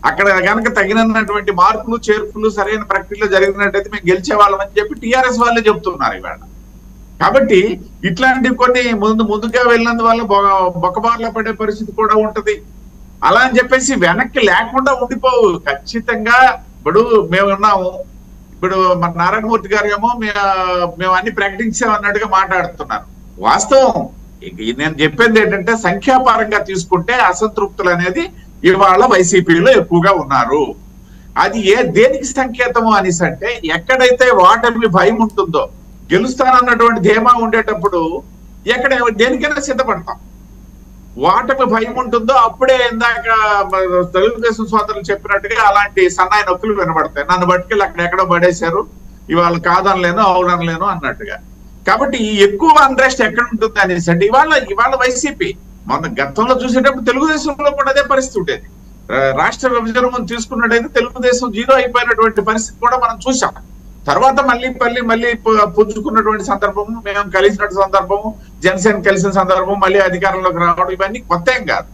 అక్కడ కనుక తగినటువంటి మార్పులు చేర్పులు సరైన ప్రక్రియలో జరిగినట్టయితే మేము గెలిచే వాళ్ళం అని చెప్పి టీఆర్ఎస్ వాళ్ళే చెప్తున్నారు ఇవాళ. కాబట్టి ఇట్లాంటివి కొన్ని ముందుగా వెళ్ళినందువల్ల బొక్కబార్లో పడే పరిస్థితి కూడా ఉంటది. అలా అని చెప్పేసి వెనక్కి లేకుండా ఉండిపోవు. ఖచ్చితంగా ఇప్పుడు మేము ఉన్నాము. ఇప్పుడు మన నారాయణమూర్తి గారు ఏమో మేము అన్ని ప్రకటించామన్నట్టుగా మాట్లాడుతున్నారు. వాస్తవం నేను చెప్పేది ఏంటంటే సంఖ్యాపరంగా తీసుకుంటే అసంతృప్తులు అనేది ఇవాళ వైసీపీలో ఎక్కువగా ఉన్నారు. అది దేనికి సంకేతము అనేసి అంటే ఎక్కడైతే ఓటమి భయం ఉంటుందో, గెలుస్తానన్నటువంటి ధీమా ఉండేటప్పుడు ఎక్కడ దేనికైనా సిద్ధపడతాం. ఓటమి భయం ఉంటుందో అప్పుడే ఇందాక తెలుగుదేశం సోదరులు చెప్పినట్టుగా అలాంటి సన్నాయి నొక్కులు వినబడతాయి. నన్ను బట్టుకెళ్ళి అక్కడెక్కడో పడేశారు, ఇవాళ కాదనలేను అవునలేను అన్నట్టుగా. కాబట్టి ఈ ఎక్కువ అన్రెస్ట్ ఎక్కడ ఉంటుంది అనేసి అంటే ఇవాళ వైసీపీ మన గతంలో చూసేటప్పుడు తెలుగుదేశంలో కూడా అదే పరిస్థితి ఉండేది. రాష్ట్ర విభజన ముందు తీసుకున్నట్టయితే తెలుగుదేశం 0 అయిపోయినటువంటి పరిస్థితి కూడా మనం చూసాం. తర్వాత మళ్ళీ పుంజుకున్నటువంటి సందర్భము, మేము కలిసినటువంటి సందర్భము, జనసేన కలిసిన సందర్భం, మళ్ళీ అధికారంలోకి రావడం, ఇవన్నీ కొత్త ఏం కాదు.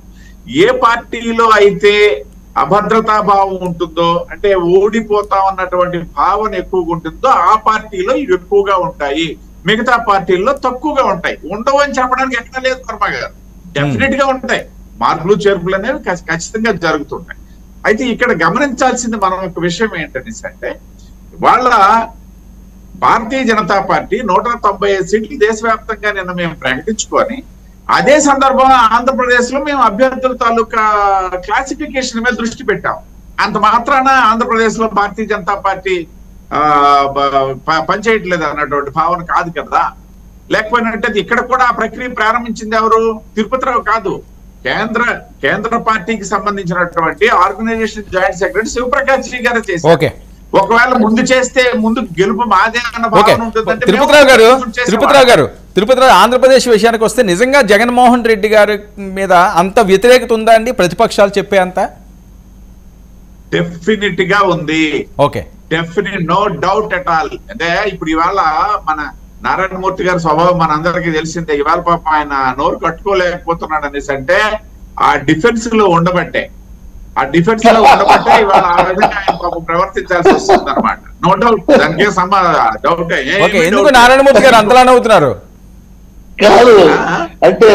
ఏ పార్టీలో అయితే అభద్రతా భావం ఉంటుందో, అంటే ఓడిపోతాం అన్నటువంటి భావన ఎక్కువగా ఉంటుందో ఆ పార్టీలో ఇవి ఎక్కువగా ఉంటాయి, మిగతా పార్టీల్లో తక్కువగా ఉంటాయి. ఉండవు అని చెప్పడానికి ఎక్కడ లేదు వర్మ గారు, డెఫినెట్ గా ఉంటాయి. మార్పులు చేర్పులు అనేవి ఖచ్చితంగా జరుగుతుంటాయి. అయితే ఇక్కడ గమనించాల్సింది మనం ఒక విషయం ఏంటంటే, వాళ్ళ భారతీయ జనతా పార్టీ 195 సీట్లు దేశవ్యాప్తంగా నిన్న మేము ప్రకటించుకొని, అదే సందర్భంలో ఆంధ్రప్రదేశ్ లో మేము అభ్యర్థుల తాలూకా క్లాసిఫికేషన్ మీద దృష్టి పెట్టాం. అంత మాత్రాన ఆంధ్రప్రదేశ్ లో భారతీయ జనతా పార్టీ పనిచేయట్లేదు అన్నటువంటి భావన కాదు కదా. లేకపోయినట్టు ఇక్కడ కూడా ఆ ప్రక్రియ ప్రారంభించింది ఎవరు? తిరుపతిరావు కాదు, కేంద్ర పార్టీకి సంబంధించినటువంటి organisation joint secretary Shivprakash ji గారు చేశారు. ఒకవేళ ముందు చేస్తే ముందు గెలుపు మాదే అన్న భావన ఉంటుందంటే
తిరుపతిరావు ఆంధ్రప్రదేశ్ విషయానికి వస్తే నిజంగా జగన్మోహన్ రెడ్డి గారి మీద అంత వ్యతిరేకత ఉందా అండి? ప్రతిపక్షాలు చెప్పే అంత
డెఫినెట్ గా ఉంది.
Okay,
definite, no doubt at all. అంటే ఇప్పుడు ఇవాళ మన నారాయణమూర్తి గారి స్వభావం మన అందరికీ తెలిసిందే. ఇవాళ పాప ఆయన నోరు కట్టుకోలేకపోతున్నాడు అనేసి అంటే ఆ డిఫెన్స్ లో ఉండబట్టే ఇవాళ ఆ విధంగా ఆయన పాపం ప్రవర్తించాల్సి వస్తుంది అనమాట. నో డౌట్, దానికి డౌట్.
ఎందుకు నారాయణమూర్తి గారు అంతలా నవ్వుతున్నారు?
కాదు అంటే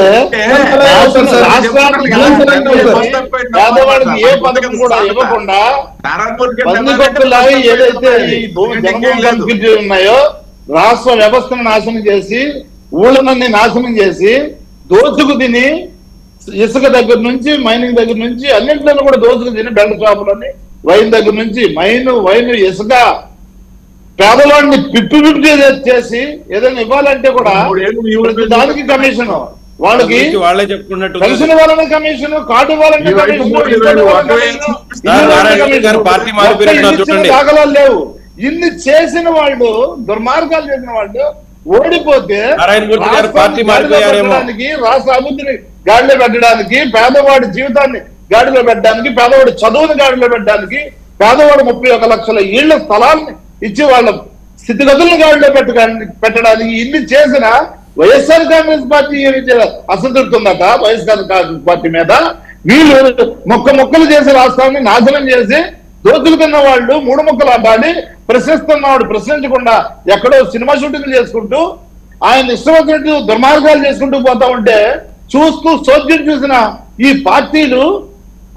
పేదవాడికి ఏ పథకం కూడా ఇవ్వకుండా పందికొక్కులాగా ఏదైతే ఈ జనభూమి ఉన్నాయో రాష్ట్ర వ్యవస్థను నాశనం చేసి, ఊళ్ళనన్నీ నాశనం చేసి, దోచుకు తిని, ఇసుక దగ్గర నుంచి మైనింగ్ దగ్గర నుంచి అన్నింటిలో కూడా దోచుకు తిని, బెల్ట్ షాపులని వైన్ దగ్గర నుంచి వైన్ ఇసుక పేదవాడిని పిప్పి చేసి ఏదైనా ఇవ్వాలంటే కూడా దానికి కమిషన్, వాళ్ళకి పెన్షన్ ఇవ్వాలనే కమిషన్, కార్డు ఇవ్వాలంటే దాఖలాలు లేవు. ఇన్ని చేసిన వాళ్ళు, దుర్మార్గాలు చేసిన వాళ్ళు ఓడిపోతే రాష్ట్ర అభివృద్ధిని గాడిలో పెట్టడానికి, పేదవాడి జీవితాన్ని గాడిలో పెట్టడానికి, పేదవాడి చదువుని గాడిలో పెట్టడానికి, పేదవాడు 31 లక్షల ఇళ్ల స్థలాన్ని ఇచ్చి వాళ్ళ స్థితిగతులను గాడిలో పెట్టడానికి ఇన్ని చేసిన వైఎస్ఆర్ కాంగ్రెస్ పార్టీ అసంతృప్తి ఉందట వైఎస్ఆర్ కాంగ్రెస్ పార్టీ మీద. వీళ్ళు మొక్కలు చేసి రాష్ట్రాన్ని నాశనం చేసి దోచులు తిన్న వాళ్ళు 3 ముక్కలు అడ్డాడి ప్రశ్నిస్తున్నవాడు ప్రశ్నించకుండా ఎక్కడో సినిమా షూటింగ్ చేసుకుంటూ ఆయన ఇష్టమైనట్టు దుర్మార్గాలు చేసుకుంటూ పోతా ఉంటే చూస్తూ సోద్యం చూసిన ఈ పార్టీలు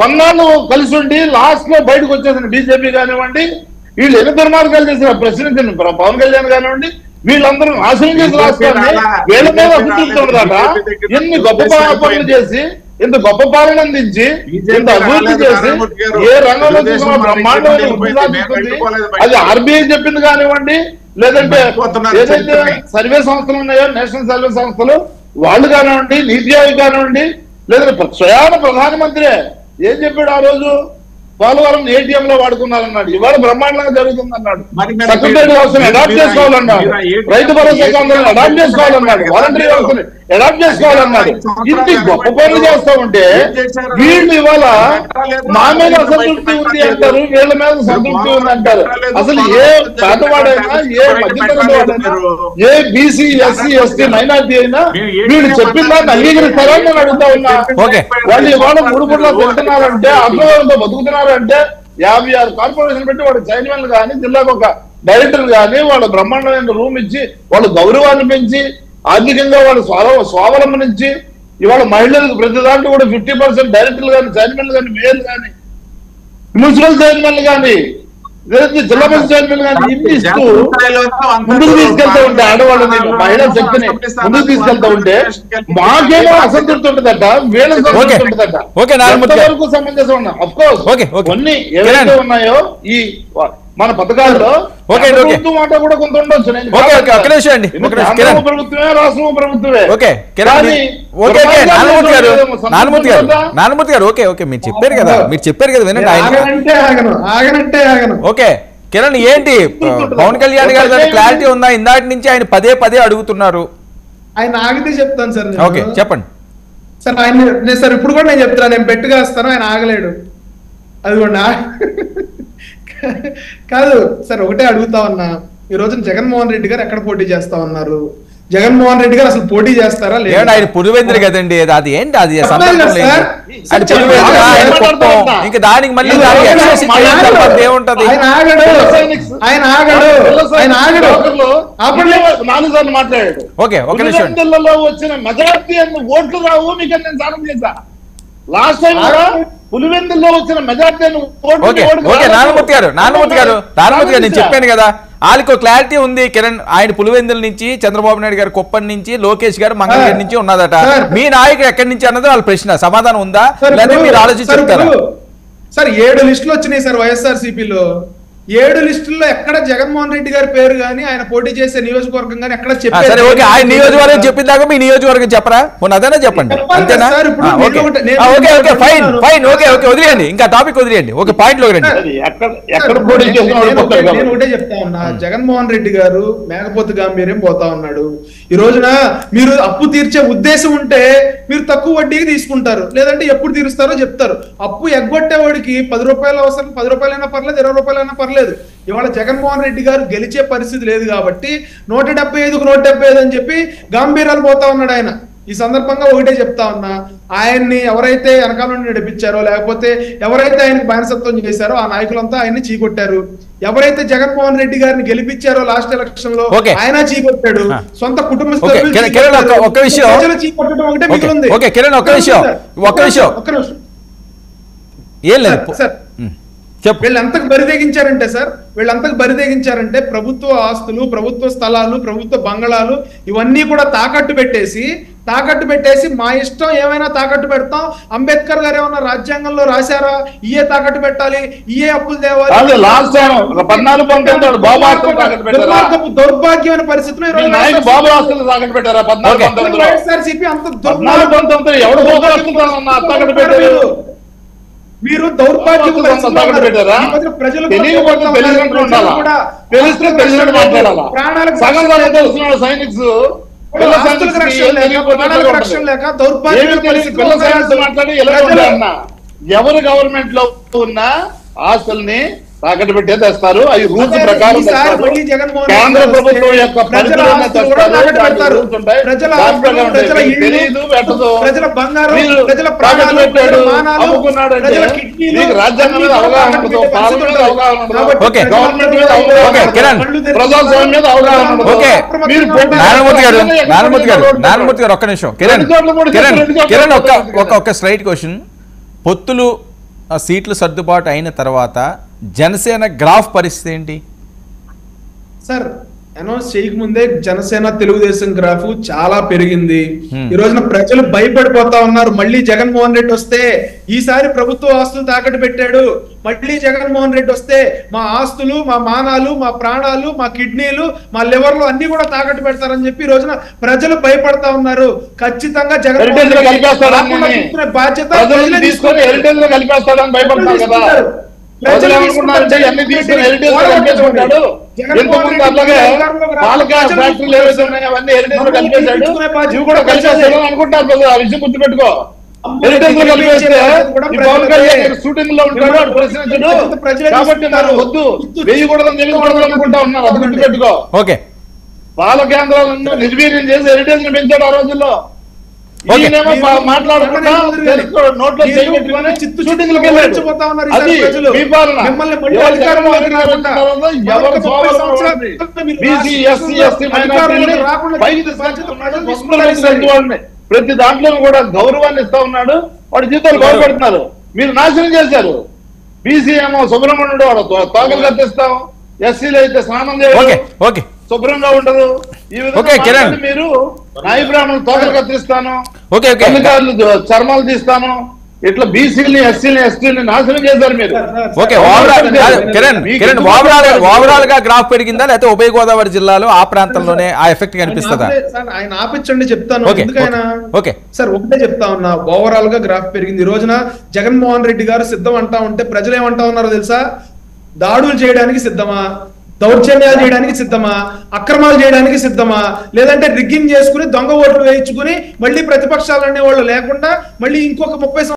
పన్నాళ్ళు కలిసి ఉండి లాస్ట్ లో బయటకు వచ్చేసిన బీజేపీ కానివ్వండి, వీళ్ళు ఎన్ని దుర్మార్గాలు చేసిన ప్రశ్నించిన పవన్ కళ్యాణ్ కానివ్వండి, వీళ్ళందరూ నాశనం చేసి రాష్ట్రాన్ని వీళ్ళ మీద అభివృద్ధి ఎన్ని గొప్ప పనులు చేసి, ఇంత గొప్ప పాలన అందించి, ఇంత అభివృద్ధి చేసి, ఏ రంగంలో చూసినా బ్రహ్మాండమైన అది ఆర్బీఐ చెప్పింది కానివ్వండి, లేదంటే ఏదైతే సర్వే సంస్థలు ఉన్నాయో నేషనల్ సర్వే సంస్థలు వాళ్ళు కానివ్వండి, నీతి ఆయోగ్ కానివ్వండి, లేదంటే స్వయాన ప్రధానమంత్రి ఏం చెప్పాడు ఆ రోజు? పోలవరం ఏటీఎం లో వాడుకున్నారన్నాడు. ఇవాళ బ్రహ్మాండంగా జరుగుతుంది అన్నాడు. సెక్రటరీ వ్యవస్థను అడాప్ట్ చేసుకోవాలన్నాడు. రైతు భరోసా కేంద్రాలను అడాప్ట్ చేసుకోవాలన్నాడు. వాలంటరీ వ్యవస్థను అడాప్ట్ చేసుకోవాలన్నాడు. ఇన్ని గొప్ప పనులు చేస్తా ఉంటే వీళ్ళు ఇవాళ మా మీద అసంతృప్తి ఉంది అంటారు, వీళ్ళ మీద సంతృప్తి ఉంది అంటారు. అసలు ఏ పేదవాడైనా, ఏ మధ్యతరగతి వాడైనా, ఏ బీసీ ఎస్సీ ఎస్టీ మైనార్టీ అయినా వీళ్ళు చెప్పిన దాన్ని అంగీకరిస్తారని నేను అడుగుతా ఉన్నా. వాళ్ళు ఇవాళ 3 పూట్ల తింటున్నారంటే, అర్థంతో బతుకుతున్నారంటే 56 కార్పొరేషన్ పెట్టి వాడు చైర్మన్ కానీ, జిల్లాకు ఒక డైరెక్టర్ కానీ, వాళ్ళ బ్రహ్మాండమైన రూమ్ ఇచ్చి, వాళ్ళు గౌరవాన్ని పెంచి, ఆర్థికంగా వాళ్ళు స్వావలంబనించి, ఇవాళ మహిళలకు ప్రతి దాంట్లో కూడా 50% డైరెక్టర్లు కానీ, చైర్మన్లు కానీ, మేయర్లు కానీ, మున్సిపల్ చైర్మన్లు కానీ, జిల్లా పరిషత్ చైర్మన్ కానీ ఇన్ని ఇస్తూ ముందుకు తీసుకెళ్తా ఉంటే, ఆడవాళ్ళని మహిళా శక్తిని ముందుకు తీసుకెళ్తా ఉంటే మాకేమో అసంతృప్తి ఉంటుందట, వీళ్ళ సంతృప్తి ఉంటుందట. ఎంతవరకు సమంజసం ఉన్నా అఫ్ కోర్స్ కొన్ని ఏవైతే ఉన్నాయో ఈ మన పథకాల్లో ప్రభుత్వం మాట కూడా కొంత ఉండొచ్చు. ప్రభుత్వమే రాష్ట్రం ప్రభుత్వమే.
నారాయణమూర్తి గారు ఓకే మీరు చెప్పారు కదా వినండి. ఓకే కిరణ్, ఏంటి పవన్ కళ్యాణ్ గారు క్లారిటీ ఉందా? ఇందాటి నుంచి ఆయన పదే అడుగుతున్నారు.
ఆయన ఆగితే చెప్తాను సార్.
ఓకే చెప్పండి
సార్. ఆయన సార్ ఇప్పుడు కూడా నేను చెప్తాను, నేను పెట్టుగా వస్తాను, ఆయన ఆగలేడు. అదిగోండి కాదు సార్, ఒకటే అడుగుతా ఉన్నా. ఈ రోజున జగన్మోహన్ రెడ్డి గారు ఎక్కడ పోటీ చేస్తా ఉన్నారు? జగన్మోహన్ రెడ్డి గారు అసలు పోటీ చేస్తారా లేదా?
ఏమంటే ఆయన పులివెందులు కదండి, అది ఏంటి అది
చెప్పాలి
సందర్భం
కదా
లేదు.
సార్?
అది
సార్
పులివెందులు,
చెప్పాలి.
ఆయన కుప్పం,
మాట్లాడతారు.
ఇంకా దానికి మళ్ళీ
ఆయన
దానికి
ఆగడు.
exercise చేయడం తప్ప ఏముంటది?
ఆయన ఆగడు. ఆయన ఆగడు. ఆయన ఆగడు. అప్పుడు
4 సార్లు మాట్లాడాడు.
ఓకే, ఒక నిమిషం.
పులివెందులలో వచ్చిన మెజార్టీ అన్ని ఓట్లు రావు మీకు అని నేను సాధన చేశా. లాస్ట్ టైం కూడా పులివెందుల్లో వచ్చిన మెజార్టీ అన్ని
ఓకే ఓకే నారాయణమూర్తి గారు నేను చెప్పాను కదా, వాళ్ళకి క్లారిటీ ఉంది. కిరణ్ ఆయన పులివెందుల నుంచి, చంద్రబాబు నాయుడు గారు కుప్పం నుంచి, లోకేష్ గారు మంగళగిరి నుంచి ఉన్నదట. మీ నాయకుడు ఎక్కడి నుంచి అన్నది వాళ్ళ ప్రశ్న, సమాధానం ఉందా లేదా మీరు ఆలోచించి చెప్తారా?
సార్ 7 లిస్టులు వచ్చినాయి సార్ వైఎస్ఆర్సీపీలో. 7 లిస్టుల్లో ఎక్కడ జగన్మోహన్ రెడ్డి గారి పేరు గానీ ఆయన పోటీ చేసే నియోజకవర్గం గానీ ఎక్కడ చెప్పారు?
సరే ఓకే, ఆయన నియోజకవర్గం చెప్పినాక మీ నియోజకవర్గం చెప్పరా? అదేనా చెప్పండి, అంతేనా? Okay okay okay fine fine okay okay వదిలేయండి, ఇంకా టాపిక్ వదిలేయండి. ఒక పాయింట్ లో రండి.
ఎక్కడ పోటీ చేసిన
నేను ఒకటే చెప్తా ఉన్నా, జగన్మోహన్ రెడ్డి గారు మేకపోతు గాంభీర్యం పోతా ఉన్నాడు. ఈ రోజున మీరు అప్పు తీర్చే ఉద్దేశం ఉంటే మీరు తక్కువ వడ్డీకి తీసుకుంటారు, లేదంటే ఎప్పుడు తీరుస్తారో చెప్తారు. అప్పు ఎగ్గొట్టేవాడికి 10 రూపాయలు అవసరం, 10 రూపాయలైనా పర్లేదు, 20 రూపాయలైనా పర్లేదు. ఇవాళ జగన్మోహన్ రెడ్డి గారు గెలిచే పరిస్థితి లేదు కాబట్టి 175కు 175 అని చెప్పి గాంభీర్యాలు పోతా ఉన్నాడు ఆయన. ఈ సందర్భంగా ఒకటే చెప్తా ఉన్నా, ఆయన్ని ఎవరైతే వెనకాల నుండి నడిపించారో, లేకపోతే ఎవరైతే ఆయనకు బానిసత్వం చేశారో ఆ నాయకులంతా ఆయన్ని చీకొట్టారు. ఎవరైతే జగన్మోహన్ రెడ్డి గారిని గెలిపించారో లాస్ట్ ఎలక్షన్ లో ఆయన చీకొట్టాడు. సొంత కుటుంబ సభ్యులు చీకొట్టడం ఒకటే మిగిలింది.
ఏం లేదు
సార్, వీళ్ళంతకు బరిదెగించారంటే ప్రభుత్వ ఆస్తులు, ప్రభుత్వ స్థలాలు, ప్రభుత్వ బంగళాలు ఇవన్నీ కూడా తాకట్టు పెట్టేసి మా ఇష్టం ఏమైనా తాకట్టు పెడతాం. అంబేద్కర్ గారు ఏమన్నా రాజ్యాంగంలో రాశారా ఇయే తాకట్టు పెట్టాలి, ఇయే అప్పులు తేవాలి? దౌర్భాగ్యమైన పరిస్థితులు వైఎస్ఆర్సీపీ అంత మీరు దౌర్భాగ్యం
ఎవరు గవర్నమెంట్ లో ఉన్న ఆస్తుల్ని తాకట్టు పెట్టే తెస్తారు. అవి రూల్స్ ప్రకారం కేంద్ర ప్రభుత్వం యొక్క పరిధిలోనే తెస్తారు. అమ్ముకున్నాడు అంటే మీకు రాజ్యాంగం మీద అవగాహన ఉండదు, పాలన మీద అవగాహన ఉండదు, గవర్నమెంట్ మీద అవగాహన ఉండదు, ప్రజాస్వామ్యం మీద అవగాహన ఉండదు.
నారాయణమూర్తి గారు ఒక్క నిమిషం. కిరణ్ ఒక స్ట్రైట్ క్వశ్చన్. పొత్తులు సీట్లు సర్దుబాటు అయిన తర్వాత జనసేన గ్రాఫ్ పరిస్థితి ఏంటి
సార్? అనౌన్స్ చేయకముందే జనసేన తెలుగుదేశం గ్రాఫ్ చాలా పెరిగింది. ఈ రోజున ప్రజలు భయపడిపోతా ఉన్నారు. మళ్ళీ జగన్మోహన్ రెడ్డి వస్తే, ఈసారి ప్రభుత్వ ఆస్తులు తాకట్టు పెట్టాడు, మళ్ళీ జగన్మోహన్ రెడ్డి వస్తే మా ఆస్తులు, మా మానాలు, మా ప్రాణాలు, మా కిడ్నీలు, మా లివర్లు అన్ని కూడా తాకట్టు పెడతారని చెప్పి ఈ రోజున ప్రజలు భయపడతా ఉన్నారు. ఖచ్చితంగా జగన్మోహన్ రెడ్డి బాధ్యత
గుర్తుపెట్టుకో. షూటింగ్ లో ఉంటాడు ప్రశ్నించడు కాబట్టి మనం వద్దు వేయకూడదని అనుకుంటా ఉన్నారు. అది గుర్తుపెట్టుకో. పాల కేంద్రాలను నిర్వీర్యం చేసి హెరిటేజ్ ని పెంచాడు ఆ రోజుల్లో. ఈయనేమో మాట్లాడకుండా నోట్లో చేయబెట్టుకొని షూటింగ్లకు వెళ్ళాడు. అది మీ పాలన. ఎవరు బీసీ, ఎస్సీ, ఎస్టీ మైనారిటీని ప్రతి దాంట్లో కూడా గౌరవాన్ని ఇస్తా ఉన్నాడు. వాడి జీతాలు గౌరవపెడుతున్నారు. మీరు నాశనం చేశారు. బీసీ ఏమో సుబ్రహ్మణ్యుడు వాడు తోకలు కత్తిస్తాం, ఎస్సీలు అయితే స్నానం చేయాలి, శుభ్రంగా ఉండదు. ఈ విధంగా మీరు నాయ బ్రాహ్మణులు తోకలు కత్తిస్తాను, చర్మాలు తీస్తాను, ఇట్లా బీసీని, ఎస్సీని, ఎస్టీని నాశనం చేశారు మీరు.
ఓవరాల్ గా గ్రాఫ్ పెరిగిందా లేకపోతే ఉభయ గోదావరి జిల్లాలో ఆ ప్రాంతంలోనే ఆ ఎఫెక్ట్ కనిపిస్తుందా?
ఆయన ఆపించండి చెప్తాను. సార్ ఒకటే చెప్తా ఉన్నా, ఓవరాల్ గా గ్రాఫ్ పెరిగింది. ఈ రోజున జగన్మోహన్ రెడ్డి గారు సిద్ధం అంటా ఉంటే ప్రజలు ఏమంటా ఉన్నారో తెలుసా? దాడులు చేయడానికి సిద్ధమా, దౌర్జన్యాలు చేయడానికి సిద్ధమా, అక్రమాలు చేయడానికి సిద్ధమా, లేదంటే రిగ్గింగ్ చేసుకుని దొంగ ఓట్లు వేయించుకుని మళ్ళీ ప్రతిపక్షాలు అనే వాళ్ళు లేకుండా మళ్ళీ ఇంకొక 30